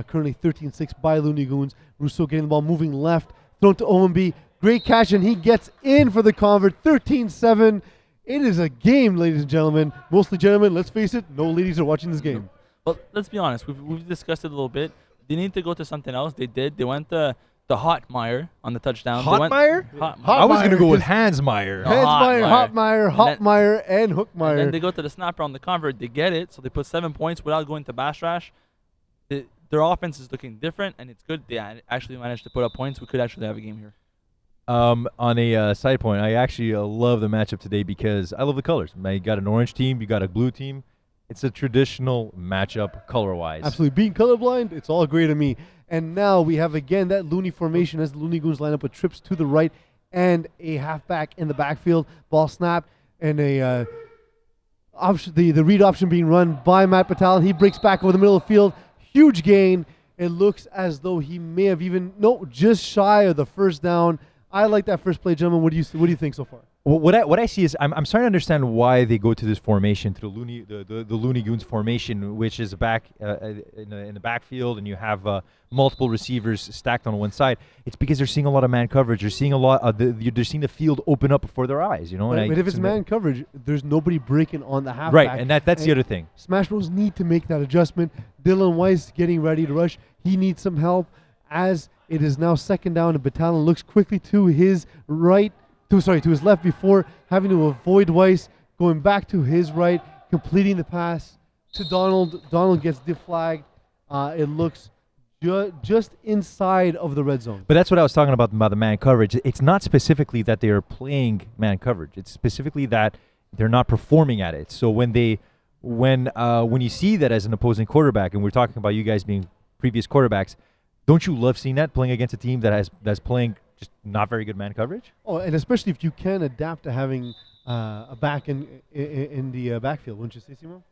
Speaker 1: Currently 13-6 by Looney Goons. Rousseau getting the ball moving left, thrown to OMB. Great catch, and he gets in for the convert. 13-7. It is a game, ladies and gentlemen. Mostly gentlemen. Let's face it. No ladies are watching this game.
Speaker 3: But let's be honest, we've discussed it a little bit. They need to go to something else. They did. They went to Hotmeyer on the touchdown.
Speaker 2: Hotmeyer? I was going to go with Hansmeyer.
Speaker 1: Hotmeyer, and Hookmeyer.
Speaker 3: And then they go to the snapper on the convert. They get it, so they put 7 points without going to Bastrash. Their offense is looking different, and it's good. They actually managed to put up points. We could actually have a game here.
Speaker 2: On a side point, I actually love the matchup today because I love the colors. You got an orange team, you got a blue team. It's a traditional matchup color-wise.
Speaker 1: Absolutely. Being colorblind, it's all great to me. And now we have, again, that Looney formation as the Looney Goons line up with trips to the right and a halfback in the backfield. Ball snap and the read option being run by Matt Batalon. He breaks back over the middle of the field. Huge gain. It looks as though he may have just shy of the first down. I like that first play, gentlemen. What do you think so far?
Speaker 2: Well, what I see is I'm starting to understand why they go to this formation, to the Looney Goons formation, which is back in the backfield, and you have multiple receivers stacked on one side. It's because they're seeing a lot of man coverage. They're seeing a lot. They're seeing the field open up before their eyes. You know,
Speaker 1: but if it's man coverage, there's nobody breaking on the halfback.
Speaker 2: Right, and that's the other thing.
Speaker 1: Smash Bros need to make that adjustment. Dylan Weiss getting ready to rush. He needs some help as it is now second down, and Batalon looks quickly to his right. To his left before having to avoid Weiss, going back to his right, completing the pass to Donald. Donald gets deflagged. It looks just inside of the red zone.
Speaker 2: But that's what I was talking about the man coverage. It's not specifically that they are playing man coverage. It's specifically that they're not performing at it. So when you see that as an opposing quarterback, and we're talking about you guys being previous quarterbacks, don't you love seeing that playing against a team that's playing just not very good man coverage?
Speaker 1: Oh, and especially if you can adapt to having a back in the backfield, wouldn't you say, Simo?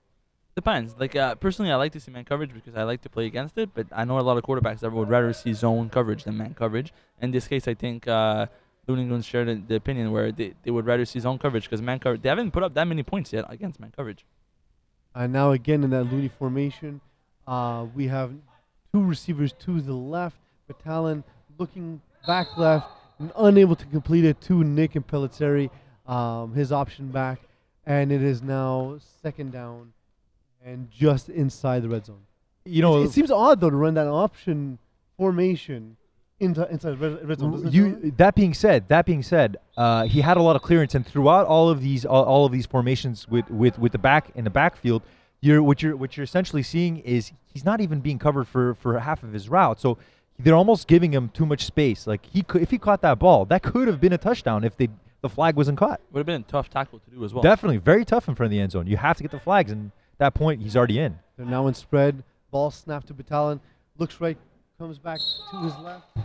Speaker 3: Depends. Like personally, I like to see man coverage because I like to play against it. But I know a lot of quarterbacks that would rather see zone coverage than man coverage. In this case, I think Looney Goons shared the opinion where they would rather see zone coverage because man coverage. They haven't put up that many points yet against man coverage.
Speaker 1: And now again in that Looney formation, we have two receivers to the left. Batalon looking back left and unable to complete it to Nick and Pelletieri, his option back, and it is now second down and just inside the red zone.
Speaker 2: You know,
Speaker 1: it seems odd though to run that option formation inside the red zone. Doesn't it?
Speaker 2: That being said, he had a lot of clearance, and throughout all of these formations with the back in the backfield, what you're essentially seeing is he's not even being covered for half of his route. So they're almost giving him too much space. Like if he caught that ball, that could have been a touchdown if the flag wasn't caught.
Speaker 3: Would have been a tough tackle to do as well.
Speaker 2: Definitely, very tough in front of the end zone. You have to get the flags, and at that point he's already in.
Speaker 1: They're now in spread. Ball snapped to Batalon. Looks right, comes back to his left.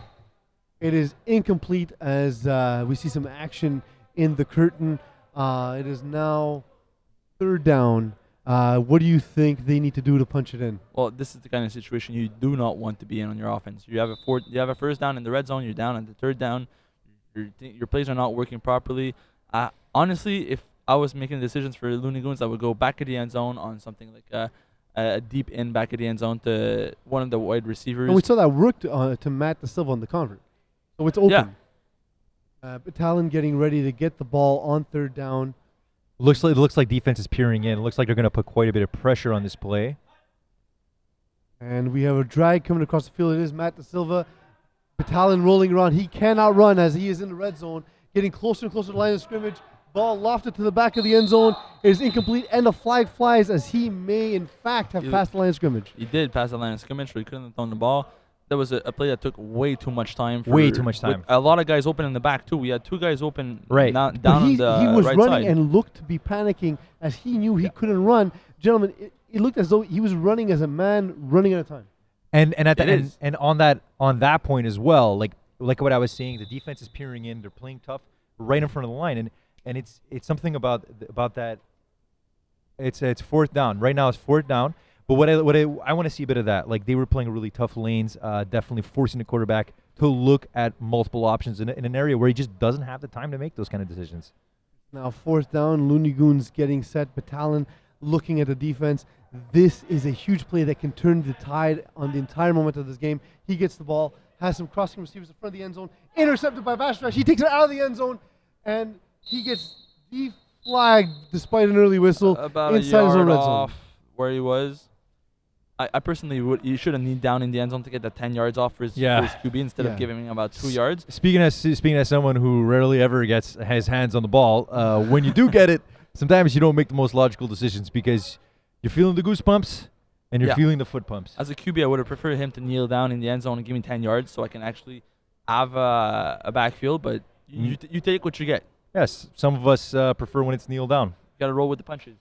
Speaker 1: It is incomplete as we see some action in the curtain. It is now third down. What do you think they need to do to punch it in?
Speaker 3: Well, this is the kind of situation you do not want to be in on your offense. You have a first down in the red zone. You're down at the third down. Your plays are not working properly. Honestly, if I was making decisions for Looney Goons, I would go back of the end zone on something like a deep in back of the end zone to one of the wide receivers.
Speaker 1: And we saw that work to Matt Da Silva on the convert. So it's open. Yeah. Batalon getting ready to get the ball on third down.
Speaker 2: Looks like defense is peering in. It looks like they're going to put quite a bit of pressure on this play.
Speaker 1: And we have a drag coming across the field. It is Matt Da Silva. Batalon rolling around. He cannot run as he is in the red zone. Getting closer and closer to the line of scrimmage. Ball lofted to the back of the end zone. It is incomplete, and the flag flies as he may, in fact, have passed the line of scrimmage.
Speaker 3: He did pass the line of scrimmage, so he couldn't have thrown the ball. That was a play that took way too much time.
Speaker 2: Way too much time.
Speaker 3: A lot of guys open in the back, too. We had two guys open
Speaker 2: right
Speaker 3: down on the
Speaker 1: he was
Speaker 3: right
Speaker 1: running
Speaker 3: side.
Speaker 1: And looked to be panicking as he knew he couldn't run. Gentlemen, it looked as though he was running as a man running out of time.
Speaker 2: And at the end, and on that point as well, like what I was saying, the defense is peering in. They're playing tough right in front of the line, and it's something about that. It's fourth down. Right now it's fourth down. But what I want to see a bit of that. Like they were playing really tough lanes, definitely forcing the quarterback to look at multiple options in an area where he just doesn't have the time to make those kind of decisions.
Speaker 1: Now fourth down, Looney Goons getting set. Batalon looking at the defense. This is a huge play that can turn the tide on the entire moment of this game. He gets the ball, has some crossing receivers in front of the end zone, intercepted by Bastrash. He takes it out of the end zone, and he gets deflagged despite an early whistle
Speaker 3: about
Speaker 1: inside
Speaker 3: a yard
Speaker 1: his own red
Speaker 3: off
Speaker 1: zone.
Speaker 3: Where he was. I personally you should have kneeled down in the end zone to get that 10 yards off for his QB instead of giving him about 2 yards.
Speaker 2: Speaking as someone who rarely ever gets his hands on the ball, when you do get it, sometimes you don't make the most logical decisions because you're feeling the goosebumps and you're feeling the foot pumps.
Speaker 3: As a QB, I would have preferred him to kneel down in the end zone and give me 10 yards so I can actually have a backfield, but you take what you get.
Speaker 2: Yes, some of us prefer when it's kneel down.
Speaker 3: You got to roll with the punches.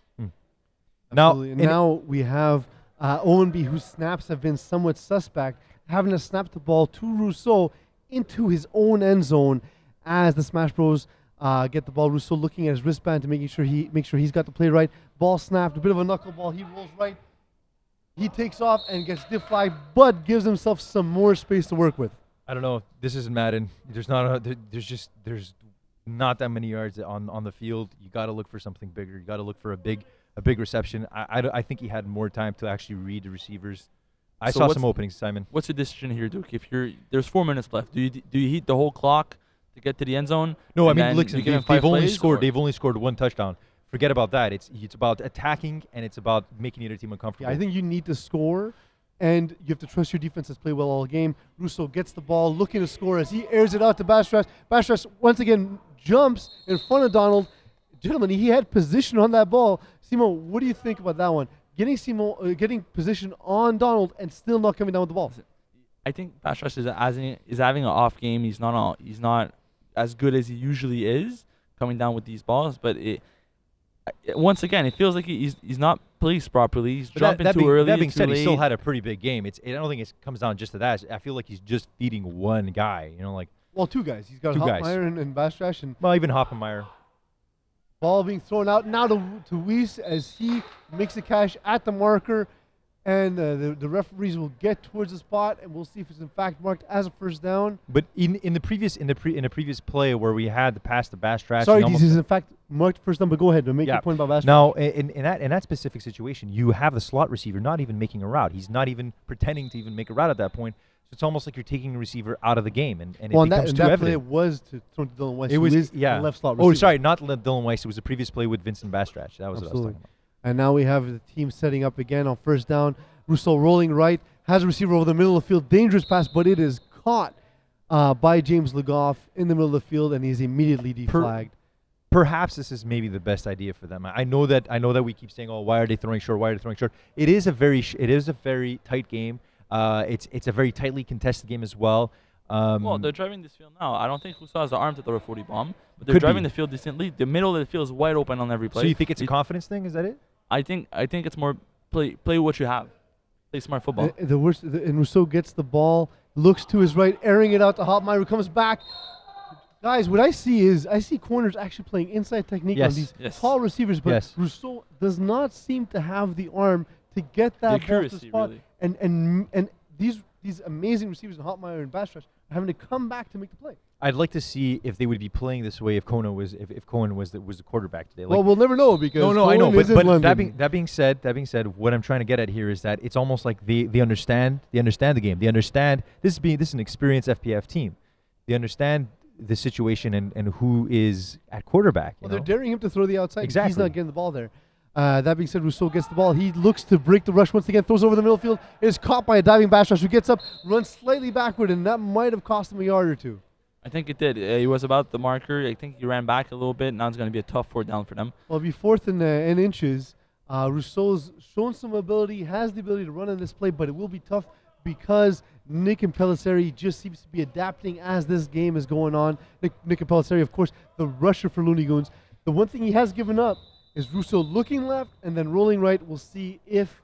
Speaker 1: Now we have Owenby, whose snaps have been somewhat suspect, having to snap the ball to Rousseau into his own end zone as the Smash Bros get the ball. Rousseau looking at his wristband to make sure he's got the play right. Ball snapped, a bit of a knuckleball. He rolls right. He takes off and gets deflagged, but gives himself some more space to work with.
Speaker 2: I don't know. This isn't Madden. There's not that many yards on the field. You got to look for something bigger. You got to look for a big reception. I think he had more time to actually read the receivers. I saw some openings, Simon.
Speaker 3: What's your decision here, Duke? If there's 4 minutes left, do you heat the whole clock to get to the end zone?
Speaker 2: No, I mean, listen, they've only scored one touchdown. Forget about that. It's about attacking and it's about making the other team uncomfortable.
Speaker 1: Yeah, I think you need to score, and you have to trust your defense has played well all game. Rousseau gets the ball, looking to score as he airs it out to Bastrash. Bastrash once again jumps in front of Donald. Gentlemen, he had position on that ball. Simo, what do you think about that one? getting position on Donald and still not coming down with the ball.
Speaker 3: I think Bastrash is having an off game. He's not as good as he usually is coming down with these balls. But once again, it feels like he's not placed properly. He's jumping too early.
Speaker 2: That being said,
Speaker 3: late.
Speaker 2: he still had a pretty big game. I don't think it comes down just to that. I feel like he's just feeding one guy.
Speaker 1: Well, two guys. He's got Hopmeyer and Bastrash, and
Speaker 2: even Hoppenmeyer.
Speaker 1: ball being thrown out now to Weiss as he makes the catch at the marker, and the referees will get towards the spot, and we'll see if it's in fact marked as a first down.
Speaker 2: But in the previous play where we had the pass to Bastrash,
Speaker 1: sorry, this is in fact marked first down. But go ahead and make your point about Bastrash.
Speaker 2: Now, in that specific situation, you have the slot receiver not even making a route. He's not even pretending to even make a route at that point. So it's almost like you're taking a receiver out of the game, and it becomes too evident.
Speaker 1: Play was to throw to Dylan Weiss.
Speaker 2: It was
Speaker 1: the left slot
Speaker 2: receiver.
Speaker 1: receiver.
Speaker 2: Oh, sorry, not Dylan Weiss. It was the previous play with Vincent Bastrash. That was what I was talking about.
Speaker 1: And now we have the team setting up again on first down. Rousseau rolling right, has a receiver over the middle of the field. Dangerous pass, but it is caught by James Legoff in the middle of the field, and he's immediately deflagged.
Speaker 2: Perhaps this is maybe the best idea for them. I know that we keep saying, "Oh, why are they throwing short? Why are they throwing short?" It is a very tight game. It's a very tightly contested game as well.
Speaker 3: Well, they're driving this field now. I don't think Rousseau has the arm to throw a 40 bomb, but they're driving the field decently. The middle of the field is wide open on every play.
Speaker 2: So you think it's a confidence thing? Is that it?
Speaker 3: I think it's more play what you have. Play smart football.
Speaker 1: And Rousseau gets the ball, looks to his right, airing it out to Hopmeyer, who comes back. Guys, what I see corners actually playing inside technique on these tall receivers, but Rousseau does not seem to have the arm to get that ball to the spot.
Speaker 3: Really.
Speaker 1: And these amazing receivers, Hopmeyer and Bastrash, are having to come back to make the play.
Speaker 2: I'd like to see if they would be playing this way if Cohen was the quarterback today.
Speaker 1: Well, we'll never know because
Speaker 2: I know. But that being said, what I'm trying to get at here is that it's almost like they understand the game. They understand this is an experienced FPF team. They understand the situation and who is at quarterback.
Speaker 1: Well, they're daring him to throw the outside.
Speaker 2: Exactly.
Speaker 1: He's not getting the ball there. That being said, Rousseau gets the ball. He looks to break the rush once again, throws over the middle field. It is caught by a diving Bastrash who gets up, runs slightly backward, and that might have cost him a yard or two.
Speaker 3: I think it did. He was about the marker. I think he ran back a little bit. Now it's going to be a tough fourth down for them.
Speaker 1: Well, it'll be fourth and inches. Rousseau's shown some ability, has the ability to run in this play, but it will be tough because Nick and Pelisseri just seems to be adapting as this game is going on. Nick and Pelisseri, of course, the rusher for Looney Goons. The one thing he has given up is Rousseau looking left and then rolling right. We'll see if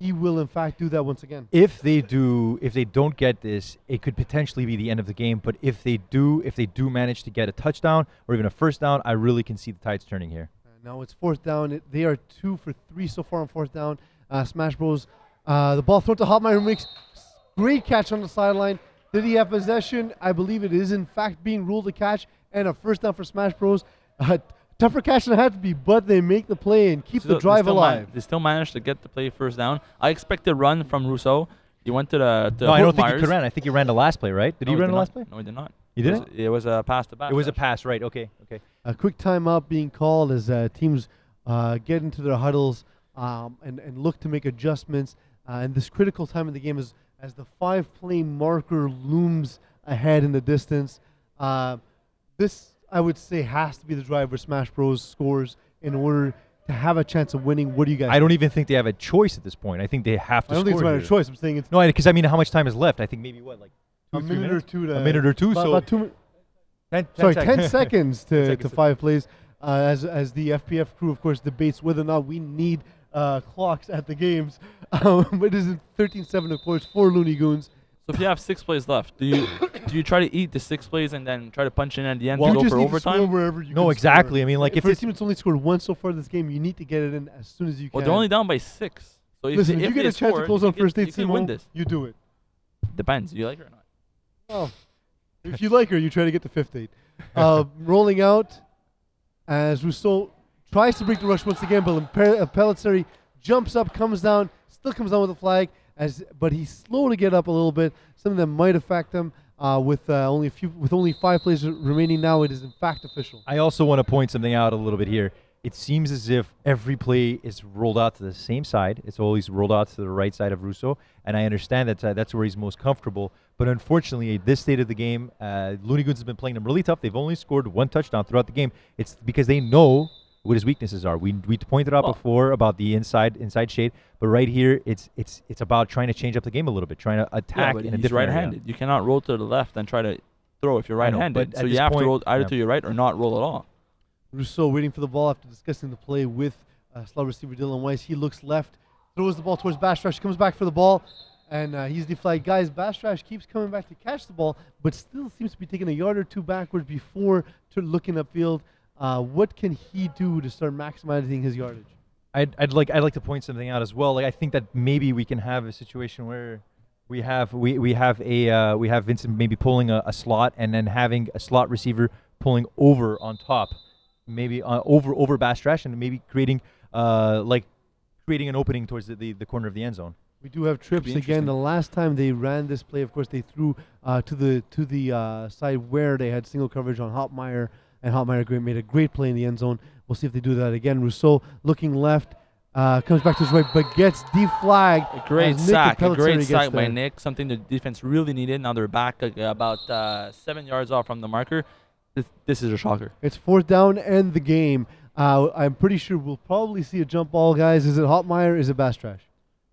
Speaker 1: he will in fact do that once again.
Speaker 2: If they don't get this, it could potentially be the end of the game. But if they do manage to get a touchdown or even a first down, I really can see the tides turning here.
Speaker 1: Now it's fourth down. They are 2 for 3 so far on fourth down. Smash Bros. The ball thrown to Hopmeyer, who makes great catch on the sideline. Did he have possession? I believe it is in fact being ruled a catch and a first down for Smash Bros. Tougher catch than it had to be, but they make the play and keep the drive alive.
Speaker 3: They still managed to get the play first down. I expect a run from Rousseau. He went to the
Speaker 2: No, I don't think he could run. I think he ran the last play, right? Did he run the last play?
Speaker 3: No, he did not.
Speaker 2: You didn't?
Speaker 3: It was a pass to back.
Speaker 2: It was a pass, right? Okay.
Speaker 1: A quick timeout being called as teams get into their huddles and look to make adjustments. And this critical time in the game is as the 5-play marker looms ahead in the distance. This, I would say, has to be the drive where Smash Bros scores in order to have a chance of winning. What do you guys think?
Speaker 2: I don't even think they have a choice at this point. I think they have to score.
Speaker 1: I don't think it's a matter of choice. I'm saying it's...
Speaker 2: No, because I mean, how much time is left? I think maybe, what, like
Speaker 1: a minute or two.
Speaker 2: A minute or two.
Speaker 1: About 2 minutes. 10 seconds to 5 plays. As the FPF crew, of course, debates whether or not we need clocks at the games. It is 13-7, of course, for Looney Goons.
Speaker 3: So if you have 6 plays left, do you try to eat the 6 plays and then try to punch in at the end
Speaker 1: to
Speaker 3: go
Speaker 1: for
Speaker 3: overtime?
Speaker 1: No,
Speaker 2: exactly. I mean, like
Speaker 1: if a team that's only scored once so far this game, you need to get it in as soon as you can.
Speaker 3: Well, they're only down by 6. So
Speaker 1: if you get a chance to close on first date, you do it.
Speaker 3: Depends. Do you like her or not?
Speaker 1: Well, if you like her, you try to get the 5th date. Rolling out as Rousseau tries to break the rush once again, but Pelisseri jumps up, comes down, still comes down with a flag. But he's slow to get up a little bit, something that might affect him. With only 5 plays remaining now, it is in fact official.
Speaker 2: I also want to point something out a little bit here. It seems as if every play is rolled out to the same side. It's always rolled out to the right side of Rousseau, and I understand that that's where he's most comfortable. But unfortunately, at this state of the game, Looney Goons has been playing them really tough. They've only scored 1 touchdown throughout the game. It's because they know what his weaknesses are. We pointed out before about the inside shade, but right here it's about trying to change up the game a little bit, trying to attack
Speaker 3: but
Speaker 2: in a
Speaker 3: he's
Speaker 2: different
Speaker 3: right-handed.
Speaker 2: area.
Speaker 3: You cannot roll to the left and try to throw if you're
Speaker 2: I know,
Speaker 3: right-handed.
Speaker 2: but
Speaker 3: So
Speaker 2: at
Speaker 3: you
Speaker 2: this
Speaker 3: have to
Speaker 2: point-
Speaker 3: roll either
Speaker 2: yeah.
Speaker 3: to your right or not roll at all.
Speaker 1: Rousseau waiting for the ball after discussing the play with slot receiver Dylan Weiss. He looks left, throws the ball towards Bastrash, comes back for the ball, and he's deflagged. Guys, Bastrash keeps coming back to catch the ball, but still seems to be taking a yard or two backwards before looking upfield. What can he do to start maximizing his yardage?
Speaker 2: I'd like to point something out as well. Like I think that maybe we can have a situation where we have Vincent maybe pulling a slot and then having a slot receiver pulling over on top, maybe over Bastrash, and maybe creating an opening towards the corner of the end zone.
Speaker 1: We do have trips again. The last time they ran this play, of course, they threw to the side where they had single coverage on Hopmeyer, and Hopmeyer made a great play in the end zone. We'll see if they do that again. Rousseau looking left, comes back to his right, but gets deflagged.
Speaker 3: A great sack by Nick. Something the defense really needed. Now they're back about 7 yards off from the marker. This is a shocker.
Speaker 1: It's 4th down and the game. I'm pretty sure we'll probably see a jump ball, guys. Is it Hopmeyer? Is it Bastrash?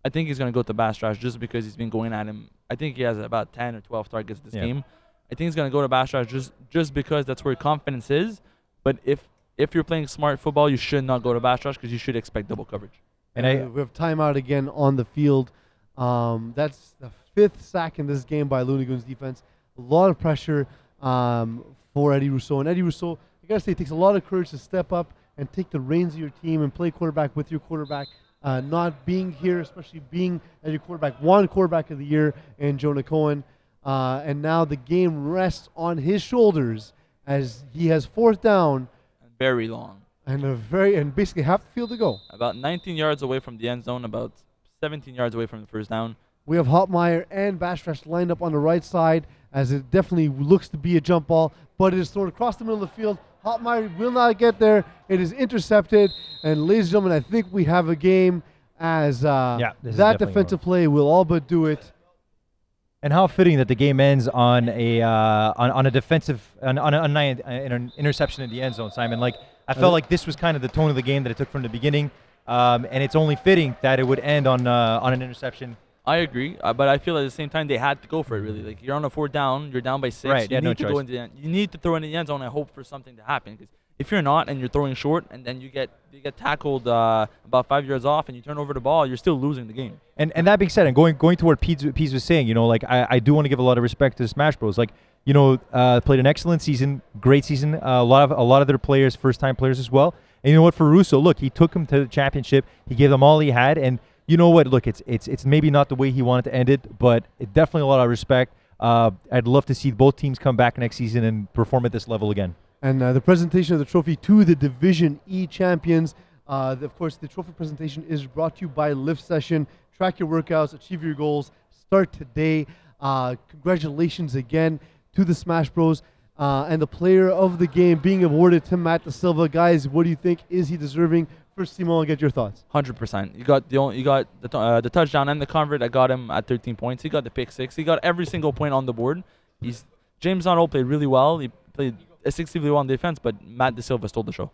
Speaker 3: I think he's going to go to Bastrash just because he's been going at him. I think he has about 10 or 12 targets this game. I think he's going to go to Bastrash just because that's where confidence is. But if you're playing smart football, you should not go to Bastrash because you should expect double coverage.
Speaker 1: And we have timeout again on the field. That's the 5th sack in this game by Looney Goons defense. A lot of pressure for Eddie Rousseau. And Eddie Rousseau, I got to say, it takes a lot of courage to step up and take the reins of your team and play quarterback with your quarterback. Not being here, especially being as your quarterback, one quarterback of the year in Jonah Cohen. And now the game rests on his shoulders as he has 4th down.
Speaker 3: Very long.
Speaker 1: And basically half the field to go.
Speaker 3: About 19 yards away from the end zone, about 17 yards away from the first down.
Speaker 1: We have Hopmeyer and Bastrash lined up on the right side as it definitely looks to be a jump ball, but it is thrown across the middle of the field. Hopmeyer will not get there. It is intercepted. And ladies and gentlemen, I think we have a game as that defensive play will all but do it.
Speaker 2: And how fitting that the game ends on an interception in the end zone, Simon. Like I felt like this was kind of the tone of the game that it took from the beginning, and it's only fitting that it would end on an interception.
Speaker 3: I agree, but I feel at the same time they had to go for it. Really, like you're on a 4th down, you're down by 6.
Speaker 2: Right,
Speaker 3: you need
Speaker 2: no
Speaker 3: to
Speaker 2: choice.
Speaker 3: go into the end. You need to throw in the end zone and hope for something to happen. Because if you're not and you're throwing short and then you get tackled about 5 yards off and you turn over the ball, you're still losing the game.
Speaker 2: And that being said, and going to what Pease was saying, like I do want to give a lot of respect to Smash Bros. Like played an excellent season, great season. A lot of their players, first-time players as well. And you know what, for Russo, look, he took them to the championship. He gave them all he had, and you know what? Look, it's maybe not the way he wanted to end it, but it definitely a lot of respect. I'd love to see both teams come back next season and perform at this level again.
Speaker 1: And the presentation of the trophy to the Division E champions. Of course, the trophy presentation is brought to you by Lift Session. Track your workouts, achieve your goals. Start today. Congratulations again to the Smash Bros. And the player of the game being awarded to Matt Da Silva. Guys, what do you think? Is he deserving? First, Simon, I'll get your thoughts.
Speaker 3: 100%. You got the touchdown and the convert. I got him at 13 points. He got the pick 6. He got every single point on the board. James Donald played really well. He played extremely well on defense, but Matt Da Silva stole the show.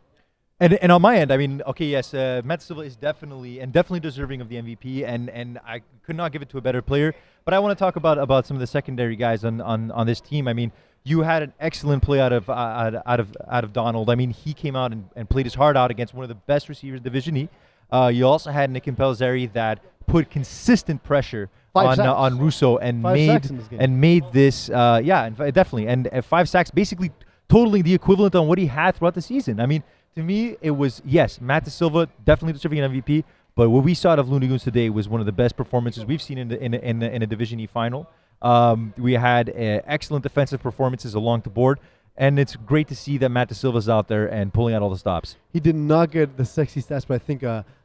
Speaker 2: And on my end, I mean, okay, yes, Matt Silva is definitely deserving of the MVP, and I could not give it to a better player. But I want to talk about some of the secondary guys on this team. I mean, you had an excellent play out of Donald. I mean, he came out and played his heart out against one of the best receivers in Division E. You also had Nick Impelzeri that put consistent pressure on Russo and made this definitely, and 5 sacks, basically totaling the equivalent on what he had throughout the season. I mean, to me, it was, yes, Matt Da Silva definitely deserving an MVP, but what we saw out of Looney Goons today was one of the best performances we've seen in a Division E final. We had excellent defensive performances along the board, and it's great to see that Matt Da Silva's out there and pulling out all the stops.
Speaker 1: He did not get the sexy stats, but I think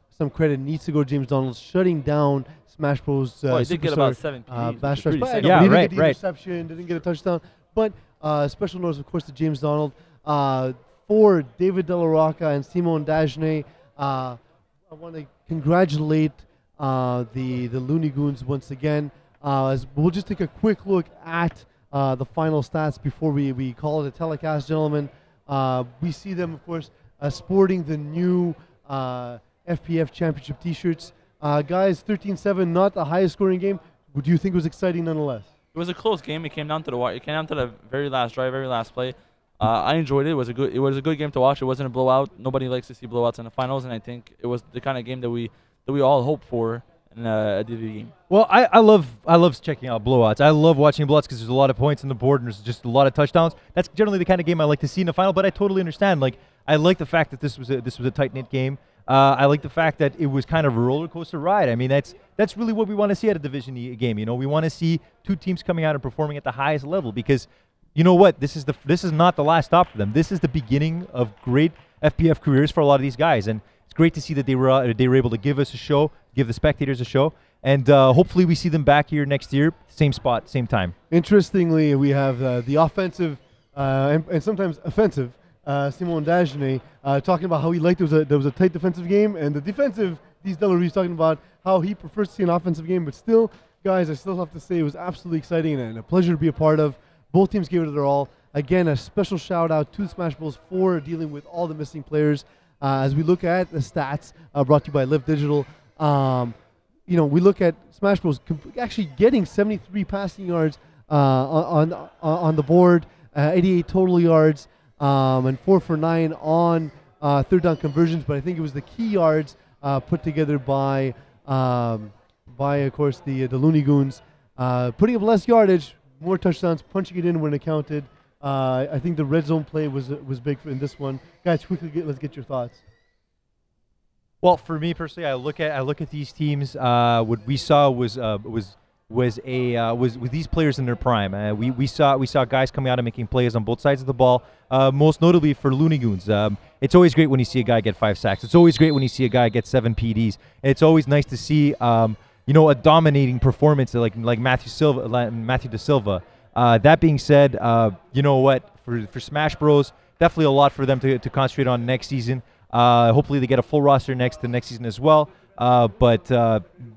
Speaker 1: some credit needs to go to James Donald, shutting down Smash Bros.
Speaker 3: He did get about 7 PDs.
Speaker 1: He didn't get the interception, didn't get a touchdown, but special notice, of course, to James Donald. For David De La Rocca and Simon Dagenet, I want to congratulate the Looney Goons once again. As we'll just take a quick look at the final stats before we call it a telecast, gentlemen. We see them, of course, sporting the new FPF Championship T-shirts. Guys, 13-7, not the highest scoring game. Do you think it was exciting nonetheless?
Speaker 3: It was a close game. It came down to the wire. It came down to the very last drive, very last play. I enjoyed it. It was a good game to watch. It wasn't a blowout. Nobody likes to see blowouts in the finals, and I think it was the kind of game that we all hope for in a DV game.
Speaker 2: Well, I love checking out blowouts. I love watching blowouts because there's a lot of points on the board and there's just a lot of touchdowns. That's generally the kind of game I like to see in the final. But I totally understand. Like, I like the fact that this was a tight-knit game. I like the fact that it was kind of a roller coaster ride. I mean, that's really what we want to see at a Division E game. You know, we want to see two teams coming out and performing at the highest level because, you know what, this is not the last stop for them. This is the beginning of great FPF careers for a lot of these guys, and it's great to see that they were able to give us a show, give the spectators a show, and hopefully we see them back here next year, same spot, same time. Interestingly,
Speaker 1: we have the offensive and sometimes offensive Simon Dagenet talking about how he liked there was a tight defensive game, and the defensive, Diz Delarue talking about how he prefers to see an offensive game. But still, guys, I still have to say it was absolutely exciting and a pleasure to be a part of. Both teams gave it their all. Again, a special shout out to Smash Bros for dealing with all the missing players. As we look at the stats brought to you by Live Digital, you know, we look at Smash Bros actually getting 73 passing yards on the board, 88 total yards, and 4 for 9 on third down conversions. But I think it was the key yards put together by of course the Looney Goons, putting up less yardage, more touchdowns, punching it in when it counted. I think the red zone play was big in this one. Guys, quickly let's get your thoughts.
Speaker 2: Well, for me personally, I look at these teams. What we saw was these players in their prime. We saw guys coming out and making plays on both sides of the ball. Most notably for Looney Goons, it's always great when you see a guy get 5 sacks. It's always great when you see a guy get 7 PDs. And it's always nice to see you know, a dominating performance like Matthew De Silva. That being said, you know what, for Smash Bros, definitely a lot for them to concentrate on next season. Hopefully they get a full roster next season as well. But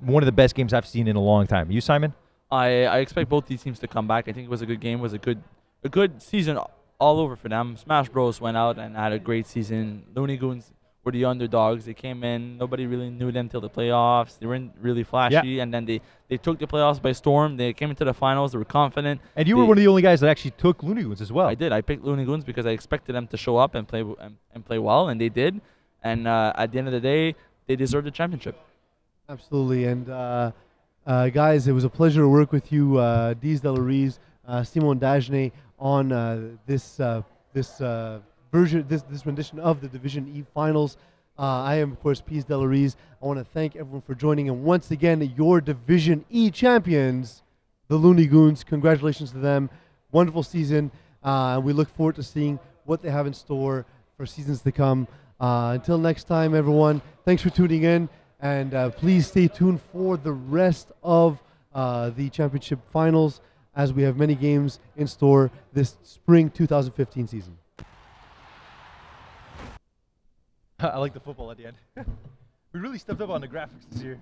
Speaker 2: one of the best games I've seen in a long time. You, Simon?
Speaker 3: I expect both these teams to come back. I think it was a good game. It was a good season all over for them. Smash Bros went out and had a great season. Looney Goons were the underdogs. They came in. Nobody really knew them till the playoffs. They weren't really flashy, and then they took the playoffs by storm. They came into the finals. They were confident.
Speaker 2: And you were one of the only guys that actually took Looney Goons as well.
Speaker 3: I did. I picked Looney Goons because I expected them to show up and play well, and they did. And at the end of the day, they deserved the championship.
Speaker 1: Absolutely. And guys, it was a pleasure to work with you, Diz Delarue, Simon Dagenet, on this rendition of the Division E Finals. I am, of course, Diz Delarue. I want to thank everyone for joining. And once again, your Division E champions, the Looney Goons. Congratulations to them. Wonderful season. And we look forward to seeing what they have in store for seasons to come. Until next time, everyone, thanks for tuning in. And please stay tuned for the rest of the championship finals, as we have many games in store this spring 2015 season.
Speaker 2: I like the football at the end. We really stepped up on the graphics this year.